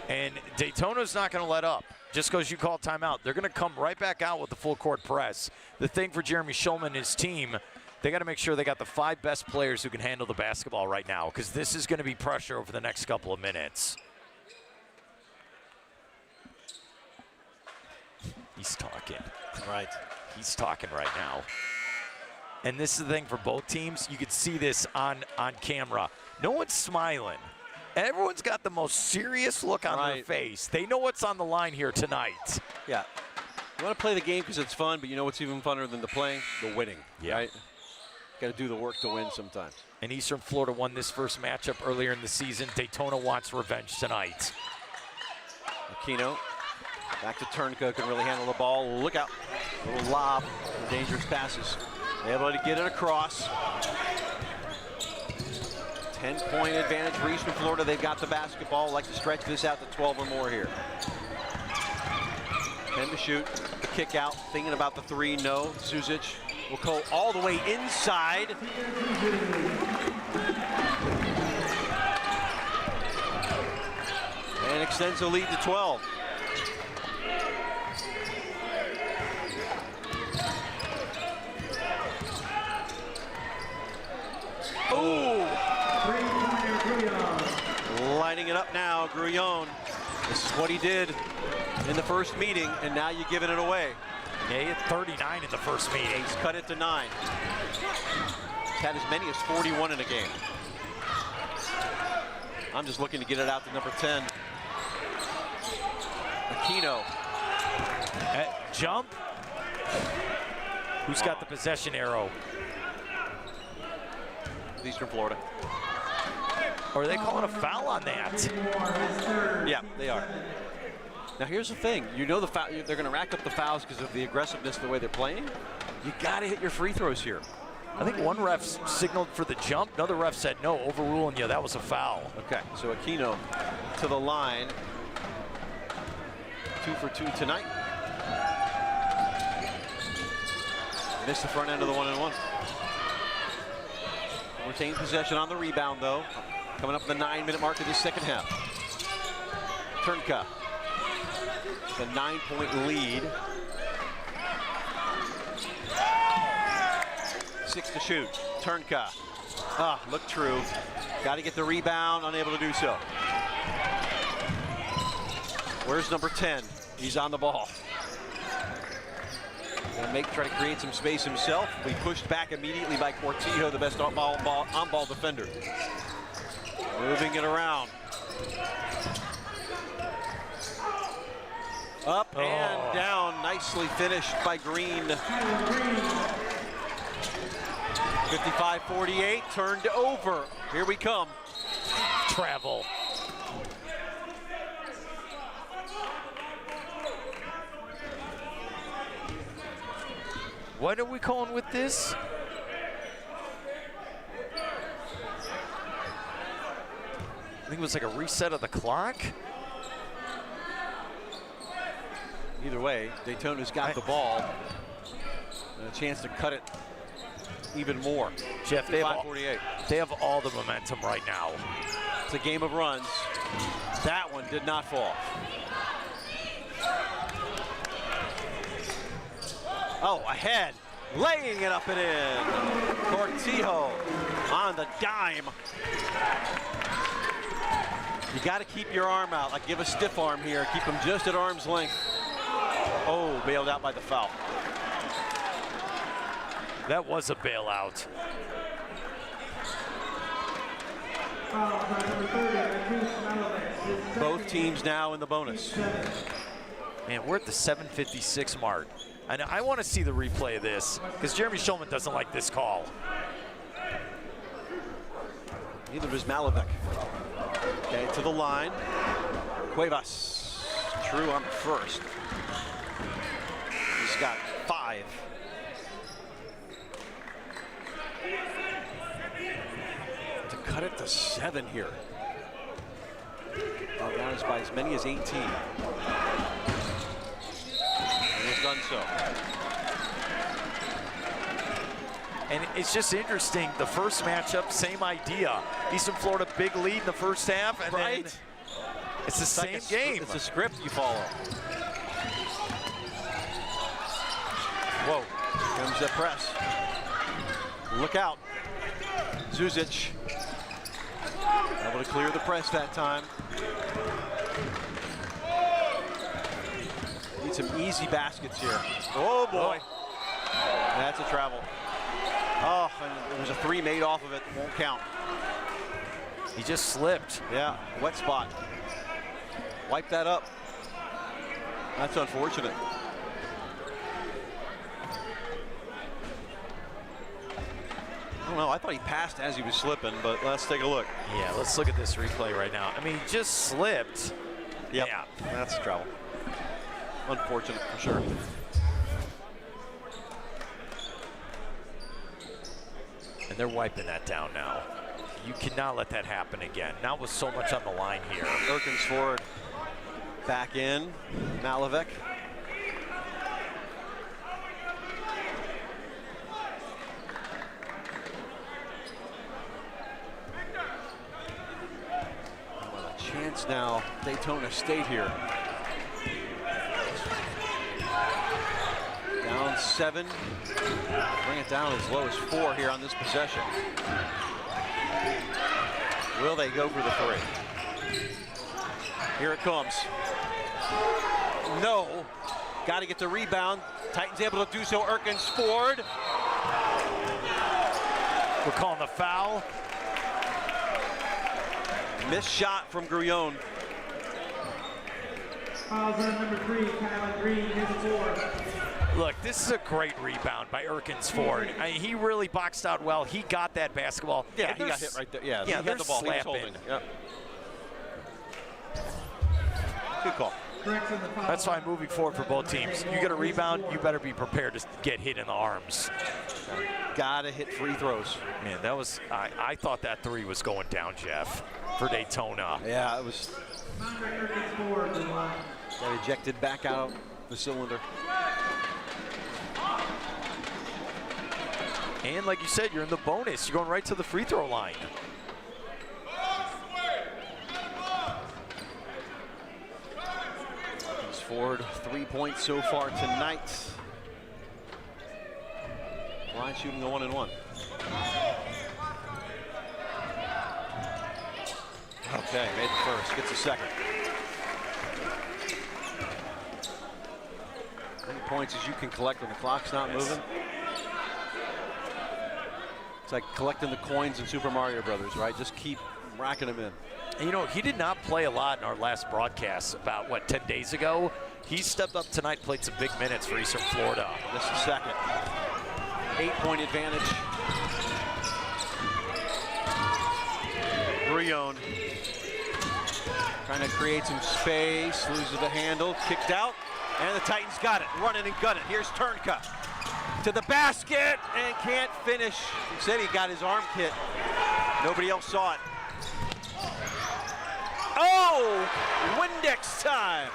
A: And Daytona's not going to let up. Just because you call timeout, they're going to come right back out with the full court press. The thing for Jeremy Schulman and his team, they got to make sure they got the 5 best players who can handle the basketball right now, because this is going to be pressure over the next couple of minutes. He's talking.
I: Right.
A: He's talking right now. And this is the thing for both teams. You can see this on camera. No one's smiling. Everyone's got the most serious look on their face. They know what's on the line here tonight.
I: Yeah. You want to play the game because it's fun, but you know what's even funner than the playing? The winning. Yeah. Right? Got to do the work to win sometimes.
A: And Eastern Florida won this first matchup earlier in the season. Daytona wants revenge tonight.
I: Aquino back to Turnka, can really handle the ball. Look out. A little lob, dangerous passes. Able to get it across. 10-point advantage for Eastern Florida. They've got the basketball. Like to stretch this out to 12 or more here. 10 to shoot. The kick out. Thinking about the 3. No. Zuzic will go all the way inside. And extends the lead to 12. Oh! Lighting it up now, Grullon. This is what he did in the first meeting, and now you're giving it away.
A: Yeah, he had 39 in the first meeting.
I: He's cut it to 9. He's had as many as 41 in a game. I'm just looking to get it out to number 10. Aquino.
A: Jump. Who's got the possession arrow?
I: Eastern Florida.
A: Or are they calling a foul on that?
I: Yeah, they are. Now here's the thing. You know the foul, they're going to rack up the fouls because of the aggressiveness of the way they're playing. You got to hit your free throws here.
A: I think one ref signaled for the jump. Another ref said no, overruling you. That was a foul.
I: Okay, so Aquino to the line. 2 for 2 tonight. Missed the front end of the 1-and-1. Retained possession on the rebound, though. Coming up the 9-minute mark of the second half. Turnka. The 9-point lead. 6 to shoot. Turnka. Look true. Got to get the rebound, unable to do so. Where's number 10? He's on the ball. Gonna try to create some space himself. We pushed back immediately by Cortijo, the best on-ball defender. Moving it around. Up and down, nicely finished by Green. 55-48, turned over. Here we come.
A: Travel. What are we calling with this? I think it was like a reset of the clock.
I: Either way, Daytona's got the ball. And a chance to cut it even more.
A: Jeff, they have all the momentum right now.
I: It's a game of runs. That one did not fall. Oh, ahead, laying it up and in. Cortijo on the dime. You got to keep your arm out. Like, give a stiff arm here. Keep him just at arm's length. Oh, bailed out by the foul.
A: That was a bailout.
I: Both teams now in the bonus.
A: Man, we're at the 7:56 mark. And I want to see the replay of this because Jeremy Schulman doesn't like this call.
I: Neither does Malavik. Okay, to the line. Cuevas, true on first. He's got 5. To cut it to 7 here. Well, down is by as many as 18. And he's done so.
A: And it's just interesting, the first matchup, same idea. Eastern Florida, big lead in the first half, and then it's the same game.
I: It's a script you follow. Whoa, here comes the press. Look out. Zuzic, able to clear the press that time. Need some easy baskets here. Oh boy, that's a travel. Oh, and there was a 3 made off of it, won't count.
A: He just slipped.
I: Yeah, wet spot. Wipe that up. That's unfortunate. I don't know, I thought he passed as he was slipping, but let's take a look.
A: Yeah, let's look at this replay right now. I mean, he just slipped.
I: Yep,
A: yeah,
I: that's trouble. Unfortunate for sure.
A: And they're wiping that down now. You cannot let that happen again. Not with so much on the line here.
I: Erkins forward, back in, Malavik. Well, a chance now, Daytona State here. Down 7, bring it down as low as 4 here on this possession. Will they go for the 3? Here it comes. No, got to get the rebound. Titans able to do so, Erkins Ford.
A: We're calling the foul.
I: Missed shot from Grullon.
E: Fouls on number 3, Kylan Green, his 4.
A: Look, this is a great rebound by Erkins Ford. I mean, he really boxed out well. He got that basketball.
I: Yeah, he got hit right there. Yeah, he had the ball. He was holding it. Yep. Good call.
A: That's why moving forward for both teams. You get a rebound, you better be prepared to get hit in the arms.
I: Gotta hit free throws.
A: Man, that was, I thought that 3 was going down, Jeff, for Daytona.
I: Yeah, it was. Got ejected back out the cylinder.
A: And like you said, you're in the bonus. You're going right to the free throw line.
I: Erkins Ford, 3 points so far tonight. Line shooting the 1 and 1. Okay, made the first, gets the second. How many points as you can collect when the clock's not moving? It's like collecting the coins in Super Mario Brothers, right? Just keep racking them in.
A: And you know, he did not play a lot in our last broadcast about, what, 10 days ago? He stepped up tonight, played some big minutes for Eastern Florida.
I: This is second. 8-point advantage. Grullon trying to create some space, loses the handle, kicked out, and the Titans got it, running and gunning. Here's Turnka to the basket and can't finish. He said he got his arm hit. Nobody else saw it. Oh, Windex time.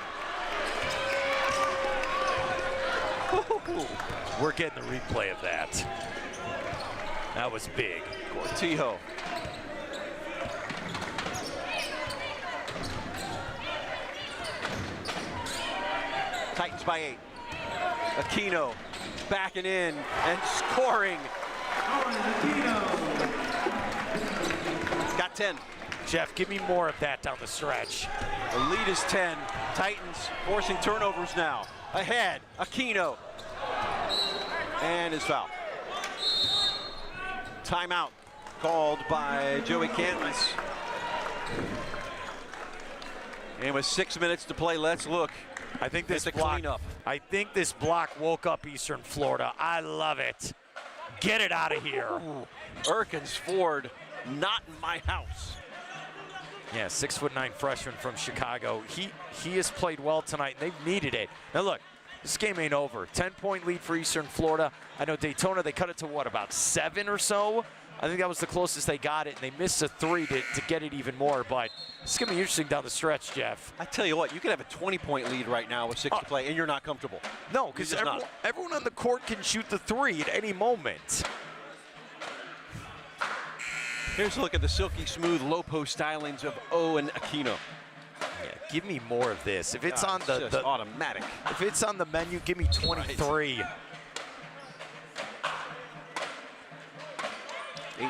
A: We're getting the replay of that. That was big.
I: Cortijo. Titans by 8. Aquino backing in and scoring. Got 10.
A: Jeff, give me more of that down the stretch.
I: The lead is 10. Titans forcing turnovers now. Ahead, Aquino. And his foul. Timeout called by Joey Cantons. And with 6 minutes to play, let's look.
A: I think this
I: block,
A: I think this block woke up Eastern Florida. I love it. Get it out of here.
I: Erkins Ford Not in my house.
A: Yeah, 6'9" freshman from Chicago. He has played well tonight, and they've needed it. Now look, this game ain't over. 10-point lead for Eastern Florida. I know Daytona, they cut it to what, about 7 or so? I think that was the closest they got it, and they missed a 3 to get it even more. But it's going to be interesting down the stretch, Jeff.
I: I tell you what, you could have a 20-point lead right now with 6 to play, and you're not comfortable.
A: No, because everyone on the court can shoot the 3 at any moment.
I: Here's a look at the silky smooth low post stylings of Owen Aquino.
A: Yeah, give me more of this. If it's on
I: the automatic.
A: If it's on the menu, give me 23.
I: Right.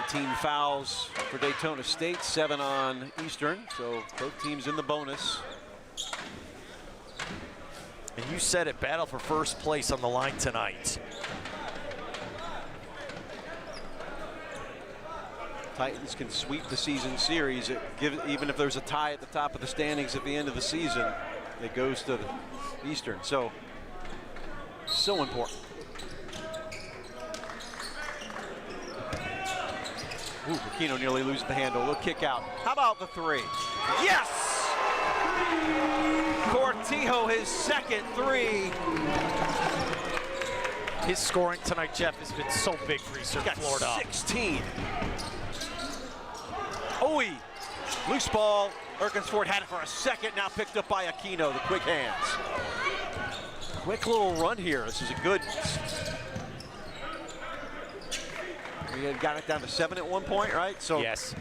I: 18 fouls for Daytona State, 7 on Eastern, so both teams in the bonus.
A: And you said it, battle for first place on the line tonight.
I: Titans can sweep the season series. Even if there's a tie at the top of the standings at the end of the season, it goes to the Eastern. So important. Ooh, Aquino nearly loses the handle. We'll kick out. How about the 3? Yes! Cortijo, his second 3.
A: His scoring tonight, Jeff, has been so big for Eastern Florida.
I: 16. Owie, loose ball. Erkensford had it for a second, now picked up by Aquino, the quick hands. Quick little run here. This is a good. We had got it down to 7 at one point, right? So
A: yes.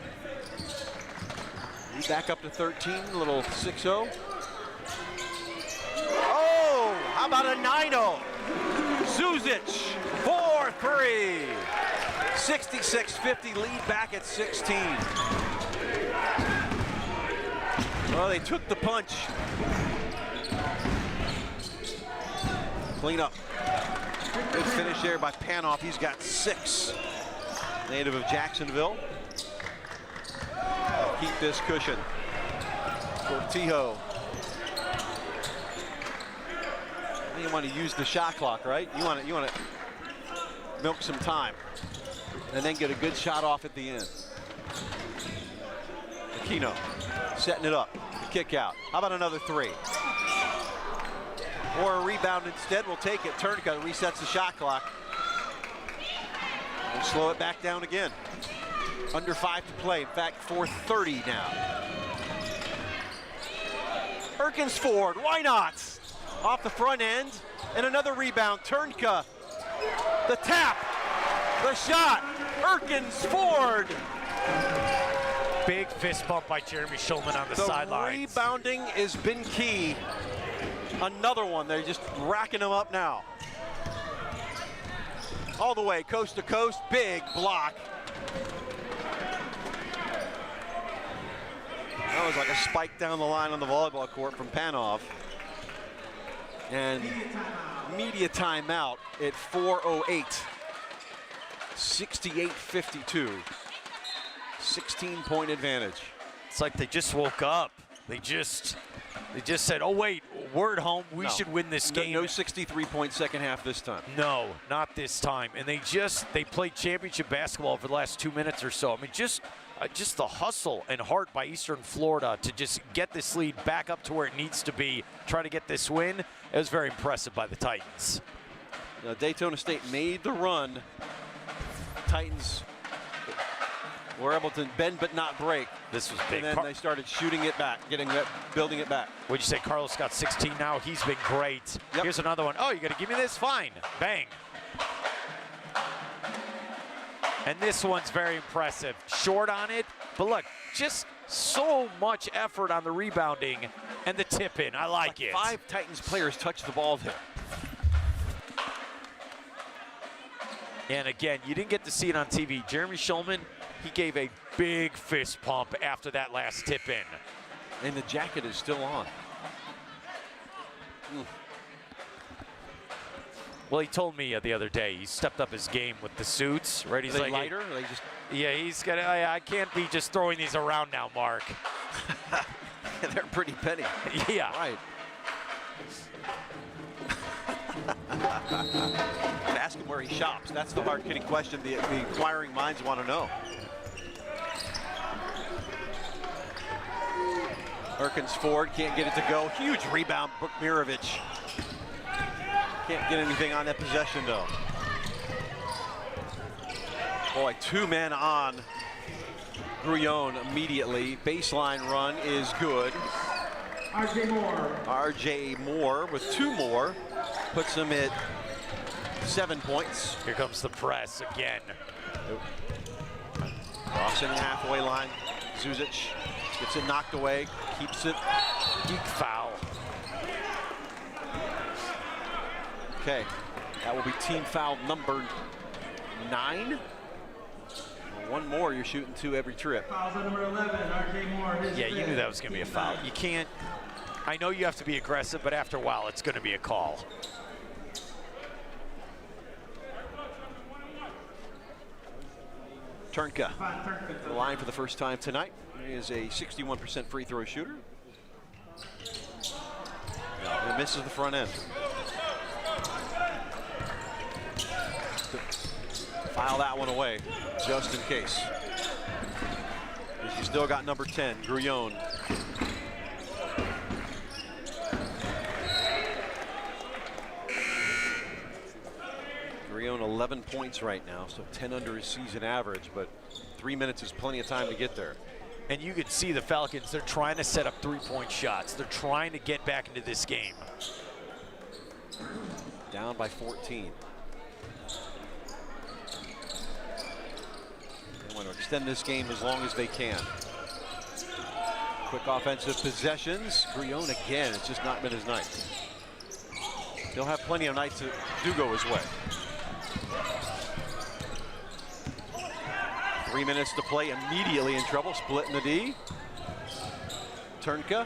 I: He's back up to 13, a little 6-0. Oh, how about a 9-0? Zuzic, 4-3. 66-50, lead back at 16. Well, they took the punch. Clean up. Good finish there by Panoff. He's got 6. Native of Jacksonville. Keep this cushion. Cortijo. You want to use the shot clock, right? You want to milk some time and then get a good shot off at the end. Aquino setting it up. The kick out. How about another 3? Or a rebound instead. We'll take it. Turnica resets the shot clock. We'll slow it back down again. Under 5 to play. In fact, 4:30 now. Erkensford, why not? Off the front end. And another rebound. Turnica. The tap. The shot. Erkensford.
A: Big fist bump by Jeremy Schulman on the sidelines.
I: Rebounding has been key. Another one. They're just racking them up now. All the way, coast to coast, big block. That was like a spike down the line on the volleyball court from Panoff. And media timeout at 4:08. 68-52. 16-point advantage.
A: It's like they just woke up. They just said, oh wait, we're at home, we should win this game.
I: No 63-point second half this time.
A: No, not this time. And they played championship basketball for the last 2 minutes or so. I mean, just the hustle and heart by Eastern Florida to just get this lead back up to where it needs to be, try to get this win. It was very impressive by the Titans.
I: Now, Daytona State made the run. Titans were able to bend but not break.
A: This was big.
I: And then they started shooting it back, building it back.
A: What'd you say? Carlos got 16 now. He's been great. Yep. Here's another one. Oh, you're going to give me this? Fine. Bang. And this one's very impressive. Short on it, but look, just so much effort on the rebounding and the tip in. I like it.
I: 5 Titans players touched the ball there.
A: And again, you didn't get to see it on TV. Jeremy Schulman, he gave a big fist pump after that last tip in.
I: And the jacket is still on.
A: Well, he told me the other day he stepped up his game with the suits, right? He's like,
I: lighter? Are they just...
A: Yeah, he's gonna. I can't be just throwing these around now, Mark.
I: They're pretty penny.
A: Yeah.
I: Right. Ask him where he shops. That's the hard-hitting question the inquiring minds want to know. Perkins forward, can't get it to go. Huge rebound, Bukmirovic. Can't get anything on that possession though. Boy, 2 men on Grullon immediately. Baseline run is good.
E: RJ Moore.
I: RJ Moore with 2 more. Puts him at 7 points.
A: Here comes the press again.
I: Crossing the halfway line. Zuzic gets it knocked away, keeps it.
A: Geek foul.
I: Okay, that will be team foul number 9. One more, you're shooting 2 every trip.
E: Fouls on number 11, RJ Moore.
A: Yeah, you knew that was going to be a foul. You can't, I know you have to be aggressive, but after a while, it's going to be a call.
I: Turnka, the line for the first time tonight. He is a 61% free throw shooter. He misses the front end. File that one away, just in case. You still got number 10, Grullon. Grullon 11 points right now, so 10 under his season average, but 3 minutes is plenty of time to get there.
A: And you could see the Falcons, they're trying to set up 3-point shots. They're trying to get back into this game.
I: Down by 14. They want to extend this game as long as they can. Quick offensive possessions. Grullon again, it's just not been his night. He'll have plenty of nights that do go his way. 3 minutes to play, immediately in trouble, splitting the D. Turnka.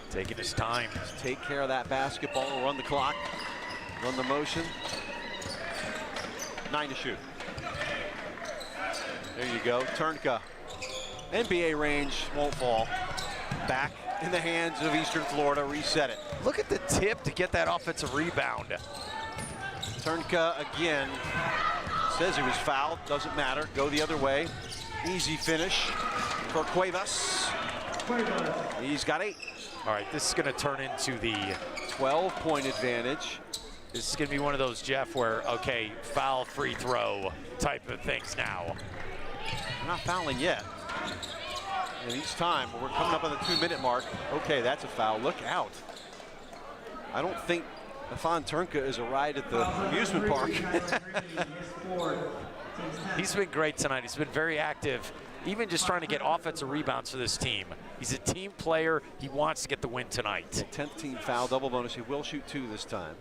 A: Taking his time.
I: Just take care of that basketball, run the clock, run the motion. 9 to shoot. There you go, Turnka. NBA range, won't fall. Back in the hands of Eastern Florida, reset it.
A: Look at the tip to get that offensive rebound.
I: Turnka again. Says he was fouled, doesn't matter. Go the other way. Easy finish for Cuevas. He's got 8.
A: All right, this is going to turn into the
I: 12-point advantage.
A: This is going to be one of those, Jeff, where, okay, foul, free throw type of things now.
I: We're not fouling yet. And each time, we're coming up on the 2-minute mark. Okay, that's a foul. Look out. I don't think Stefan Turnka is a ride at the amusement park.
A: He's been great tonight. He's been very active, even just trying to get offensive rebounds for this team. He's a team player. He wants to get the win tonight.
I: 10th team foul, double bonus. He will shoot 2 this time.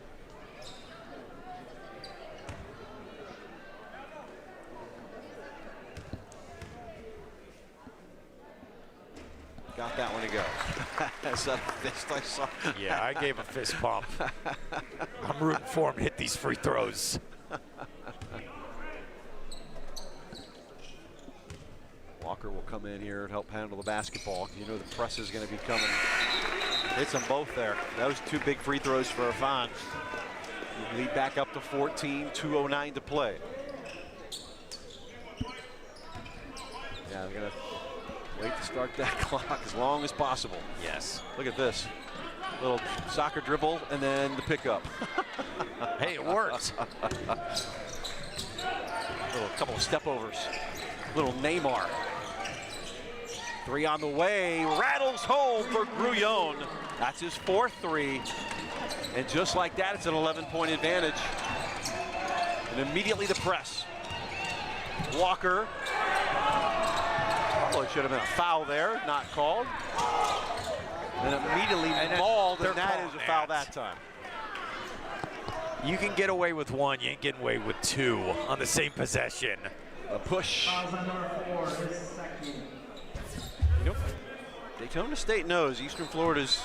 I: Got that one to go. Is that a fist I saw?
A: Yeah, I gave a fist pump. I'm rooting for him to hit these free throws.
I: Walker will come in here and help handle the basketball. You know the press is going to be coming. Hits them both there. Those 2 big free throws for Irfan. Lead back up to 14, 2:09 to play. Yeah, they're going to wait to start that clock as long as possible.
A: Yes.
I: Look at this. Little soccer dribble and then the pickup.
A: Hey, it worked.
I: Couple of step overs. Little Neymar. 3 on the way. Rattles home for Grullon. That's his 4th 3. And just like that, it's an 11-point advantage. And immediately the press. Walker. Well, it should have been a foul there, not called. And immediately mauled, and that is a foul that time.
A: You can get away with 1, you ain't getting away with 2 on the same possession.
I: A push.
E: Fouls on number 4, his second.
I: You know, Daytona State knows Eastern Florida's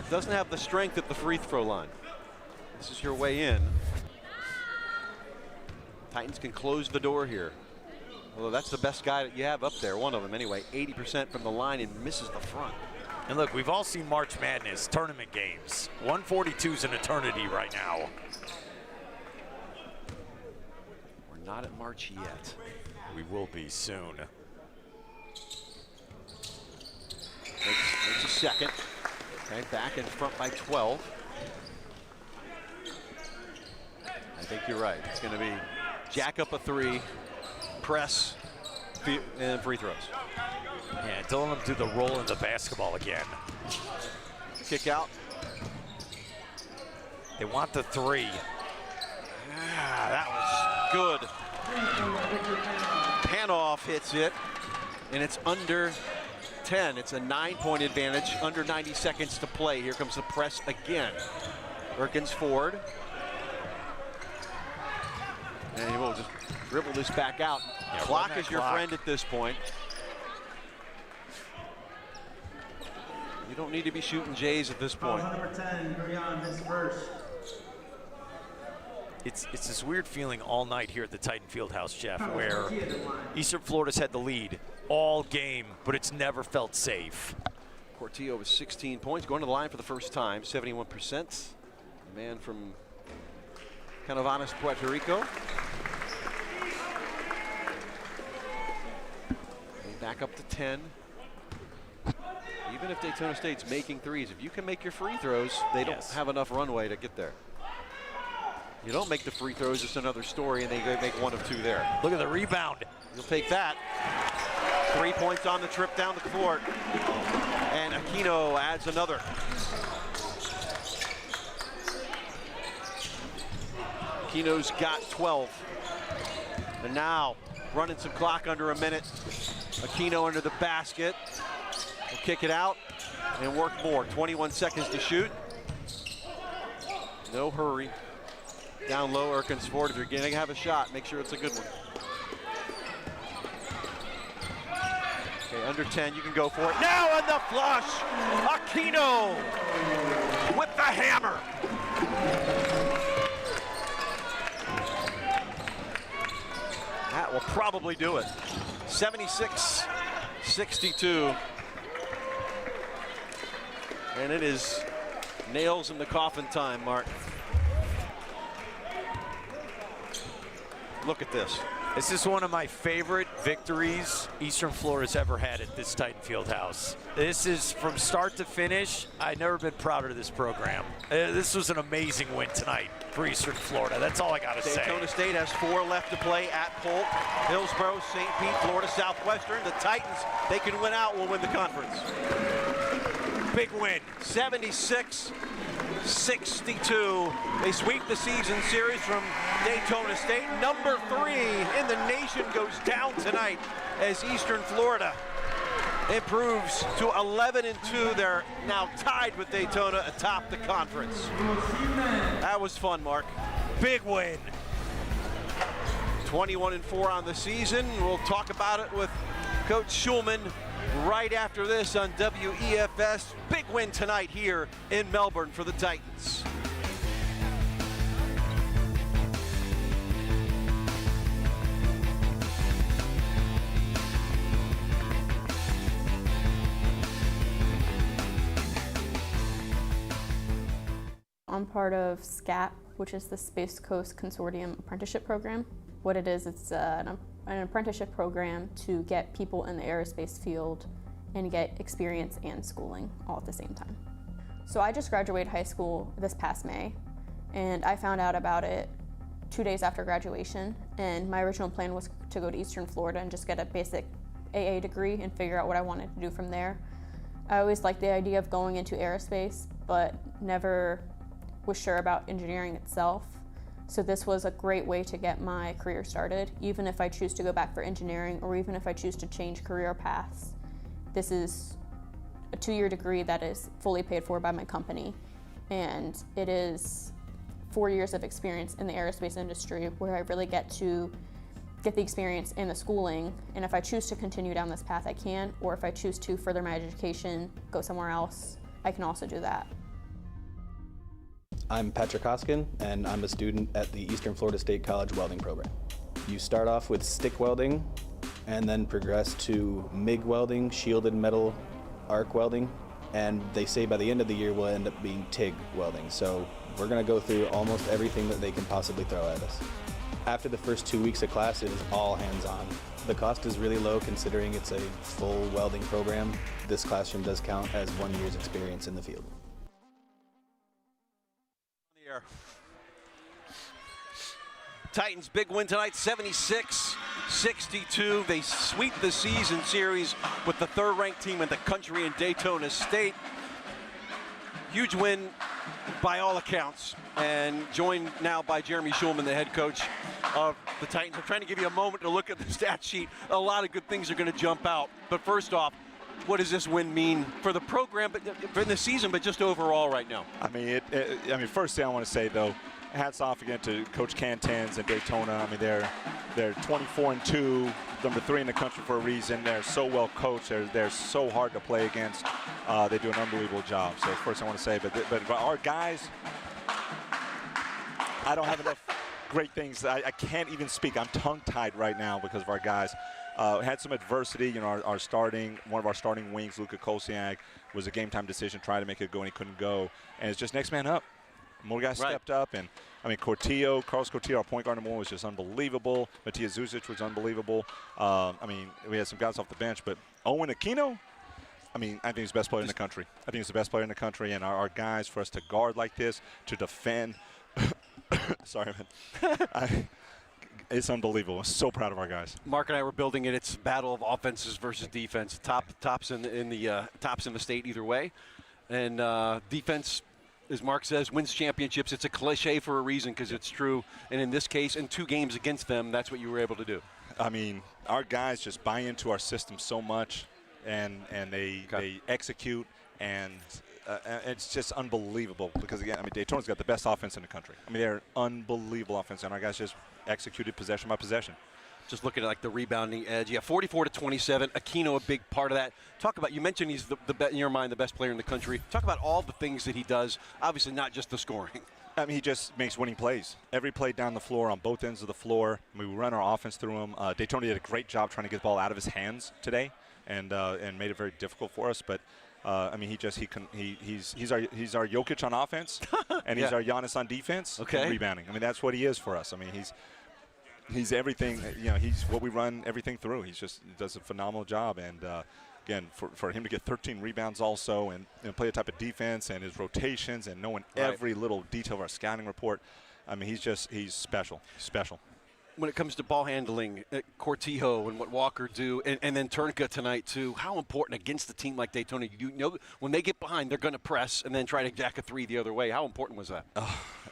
I: doesn't have the strength at the free throw line. This is your way in. Titans can close the door here. Although that's the best guy that you have up there, one of them anyway, 80% from the line and misses the front.
A: And look, we've all seen March Madness tournament games. 142 is an eternity right now.
I: We're not at March yet.
A: We will be soon.
I: It's a second. Okay, back in front by 12. I think you're right. It's going to be jack up a three, press, and free throws.
A: Yeah, don't let them do the roll in the basketball again.
I: Kick out.
A: They want the three.
I: Ah, that was good. Panoff hits it, and it's under 10. It's a 9-point advantage, under 90 seconds to play. Here comes the press again. Erkins forward. And he will just dribble this back out.
A: Yeah,
I: Clock is your friend at this point. You don't need to be shooting Jays at this point.
E: Number 10, Grion, his first.
A: It's this weird feeling all night here at the Titan Fieldhouse, Jeff, where Eastern Florida's had the lead all game, but it's never felt safe.
I: Cortillo with 16 points, going to the line for the first time, 71%. A man from Canovanas, Puerto Rico. Back up to 10. Even if Daytona State's making threes, if you can make your free throws, they don't have enough runway to get there. You don't make the free throws, it's another story, and they make one of two there.
A: Look at the rebound.
I: You'll take that. 3 points on the trip down the court. And Aquino adds another. Aquino's got 12. And now, running some clock under a minute. Aquino under the basket. Will kick it out and work more. 21 seconds to shoot. No hurry. Down low, Erkins forward. If you're going to have a shot, make sure it's a good one. Okay, under 10, you can go for it. Now on the flush, Aquino with the hammer. That will probably do it. 76-62. And it is nails in the coffin time, Mark. Look at this.
A: This is one of my favorite victories Eastern Florida's ever had at this Titan Fieldhouse. This is from start to finish. I've never been prouder of this program. This was an amazing win tonight for Eastern Florida. That's all I got to say.
I: Daytona State has 4 left to play at Polk, Hillsborough, St. Pete, Florida Southwestern. The Titans, they can win out, will win the conference.
A: Big win.
I: 76-62. They sweep the season series from Daytona State. Number 3 in the nation goes down tonight as Eastern Florida improves to 11-2. They're now tied with Daytona atop the conference. That was fun, Mark.
A: Big win.
I: 21-4 on the season. We'll talk about it with Coach Schulman right after this on WEFS. Big win tonight here in Melbourne for the Titans.
F: I'm part of SCAP, which is the Space Coast Consortium Apprenticeship Program. What it is, it's an apprenticeship program to get people in the aerospace field and get experience and schooling all at the same time. So I just graduated high school this past May, and I found out about it 2 days after graduation, and my original plan was to go to Eastern Florida and just get a basic AA degree and figure out what I wanted to do from there. I always liked the idea of going into aerospace, but never was sure about engineering itself. So this was a great way to get my career started, even if I choose to go back for engineering or even if I choose to change career paths. This is a 2-year degree that is fully paid for by my company, and it is 4 years of experience in the aerospace industry where I really get to get the experience and the schooling, and if I choose to continue down this path I can, or if I choose to further my education, go somewhere else, I can also do that.
G: I'm Patrick Hoskin, and I'm a student at the Eastern Florida State College welding program. You start off with stick welding and then progress to MIG welding, shielded metal arc welding, and they say by the end of the year we'll end up being TIG welding. So we're going to go through almost everything that they can possibly throw at us. After the first 2 weeks of class, it is all hands-on. The cost is really low considering it's a full welding program. This classroom does count as 1 year's experience in the field.
I: Titans big win tonight, 76-62. They sweep the season series with the third-ranked team in the country in Daytona State. Huge win by all accounts, and joined now by Jeremy Schulman, the head coach of the Titans. I'm trying to give you a moment to look at the stat sheet. A lot of good things are going to jump out. But first off, what does this win mean for the program, but for the season, but just overall right now?
H: I mean, first thing I want to say though, hats off again to Coach Cantans and Daytona. I mean, they're 24-2, number 3 in the country for a reason. They're so well coached. They're so hard to play against. They do an unbelievable job. So first I want to say, but our guys, I don't have enough great things. I can't even speak. I'm tongue-tied right now because of our guys. Had some adversity. You know, one of our starting wings, Luka Kosiak, was a game-time decision, tried to make it go, and he couldn't go. And it's just next man up. More guys stepped up, and I mean, Carlos Cortillo, our point guard number 1, was just unbelievable. Matias Zuzic was unbelievable. I mean, we had some guys off the bench, but Owen Aquino, I mean, I think he's the best player in the country. I think he's the best player in the country, and our guys, for us to guard like this, to defend, sorry, man. It's unbelievable. I'm so proud of our guys.
I: Mark and I were building it. It's a battle of offenses versus defense. Tops in the state either way, and defense, as Mark says, wins championships. It's a cliche for a reason because it's true. And in this case, in 2 games against them, that's what you were able to do.
H: I mean, our guys just buy into our system so much, and they execute, and it's just unbelievable because, again, I mean, Daytona's got the best offense in the country. I mean, they're unbelievable offense, and our guys just executed possession by possession.
I: Just looking at like the rebounding edge. Yeah, 44-27. Aquino, a big part of that. Talk about, you mentioned he's in your mind, the best player in the country. Talk about all the things that he does. Obviously not just the scoring.
H: I mean, he just makes winning plays. Every play down the floor, on both ends of the floor. I mean, we run our offense through him. Daytona did a great job trying to get the ball out of his hands today, and made it very difficult for us. But I mean, he's our Jokic on offense, and he's our Giannis on defense. And rebounding. I mean, that's what he is for us. I mean, he's everything. You know, he's what we run everything through. He does a phenomenal job, and again, for him to get 13 rebounds also, and play a type of defense, and his rotations, and knowing every little detail of our scouting report. I mean, he's special.
I: When it comes to ball handling, Cortillo and what Walker do, and then Turnka tonight too, how important against a team like Daytona, you know when they get behind, they're going to press and then try to jack a 3 the other way. How important was that?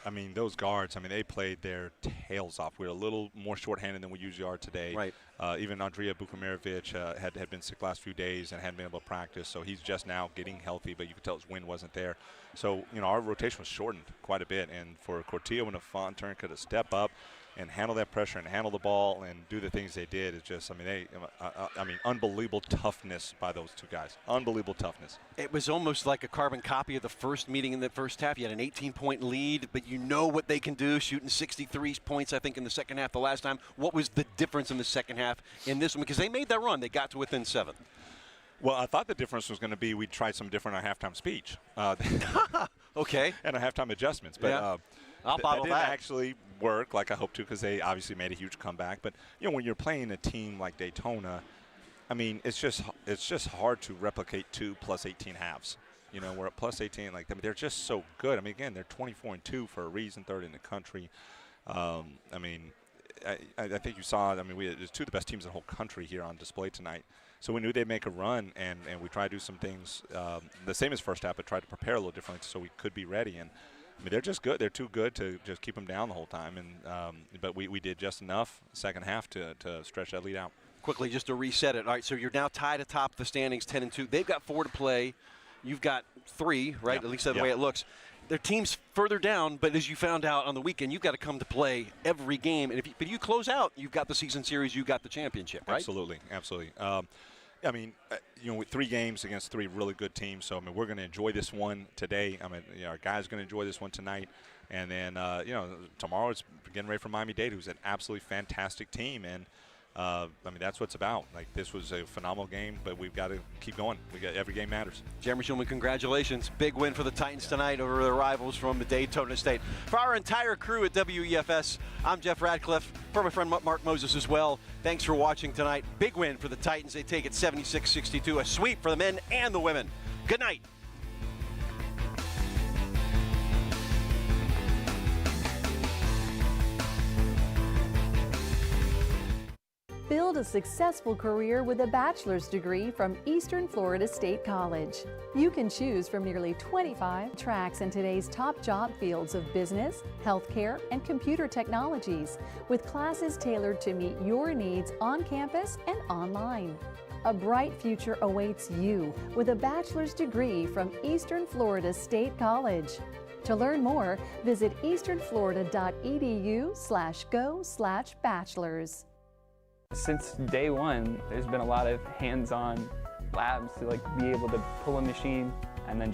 H: I mean, those guards, I mean, they played their tails off. We're a little more shorthanded than we usually are today.
I: Right.
H: Even Andrija Bukomirovic had been sick last few days and hadn't been able to practice, so he's just now getting healthy, but you could tell his wind wasn't there. So, you know, our rotation was shortened quite a bit, and for Cortillo and Afon Turnka to step up and handle that pressure and handle the ball and do the things they did, it's just, I mean, unbelievable toughness by those 2 guys. Unbelievable toughness.
I: It was almost like a carbon copy of the first meeting in the first half. You had an 18-point lead, but you know what they can do, shooting 63 points, I think, in the second half the last time. What was the difference in the second half in this one? Because they made that run. They got to within 7.
H: Well, I thought the difference was going to be we'd try some different on halftime speech.
I: Okay.
H: And on halftime adjustments. But
I: yeah. I'll bottle
H: that didn't actually work like I hoped to, because they obviously made a huge comeback. But, you know, when you're playing a team like Daytona, I mean, it's just hard to replicate 2 plus 18 halves. You know, we're at plus 18. Like, I mean, they're just so good. I mean, again, they're 24-2 for a reason, 3rd in the country. I mean, I think you saw, I mean, there's 2 of the best teams in the whole country here on display tonight. So we knew they'd make a run, and we tried to do some things the same as first half, but tried to prepare a little differently so we could be ready. And I mean, they're just good. They're too good to just keep them down the whole time. And but we did just enough second half to stretch that lead out.
I: Quickly, just to reset it. All right, so you're now tied atop the standings, 10-2. They've got 4 to play. You've got 3, right?
H: Yeah.
I: At least that's the way it looks. Their team's further down, but as you found out on the weekend, you've got to come to play every game. And if you close out, you've got the season series, you've got the championship, right?
H: Absolutely. I mean, you know, with 3 games against 3 really good teams. So, I mean, we're going to enjoy this one today. I mean, you know, our guys are going to enjoy this one tonight. And then, you know, tomorrow it's getting ready for Miami-Dade, who's an absolutely fantastic team. And I mean, that's what it's about. Like, this was a phenomenal game, but we've got to keep going. Every game matters.
I: Jeremy Schulman, congratulations. Big win for the Titans tonight over their rivals from Daytona State. For our entire crew at WEFS, I'm Jeff Radcliffe. For my friend Mark Moses as well, thanks for watching tonight. Big win for the Titans. They take it 76-62, a sweep for the men and the women. Good night.
D: Build a successful career with a bachelor's degree from Eastern Florida State College. You can choose from nearly 25 tracks in today's top job fields of business, healthcare, and computer technologies, with classes tailored to meet your needs on campus and online. A bright future awaits you with a bachelor's degree from Eastern Florida State College. To learn more, visit easternflorida.edu/go/bachelors.
J: Since day one, there's been a lot of hands-on labs to be able to pull a machine and then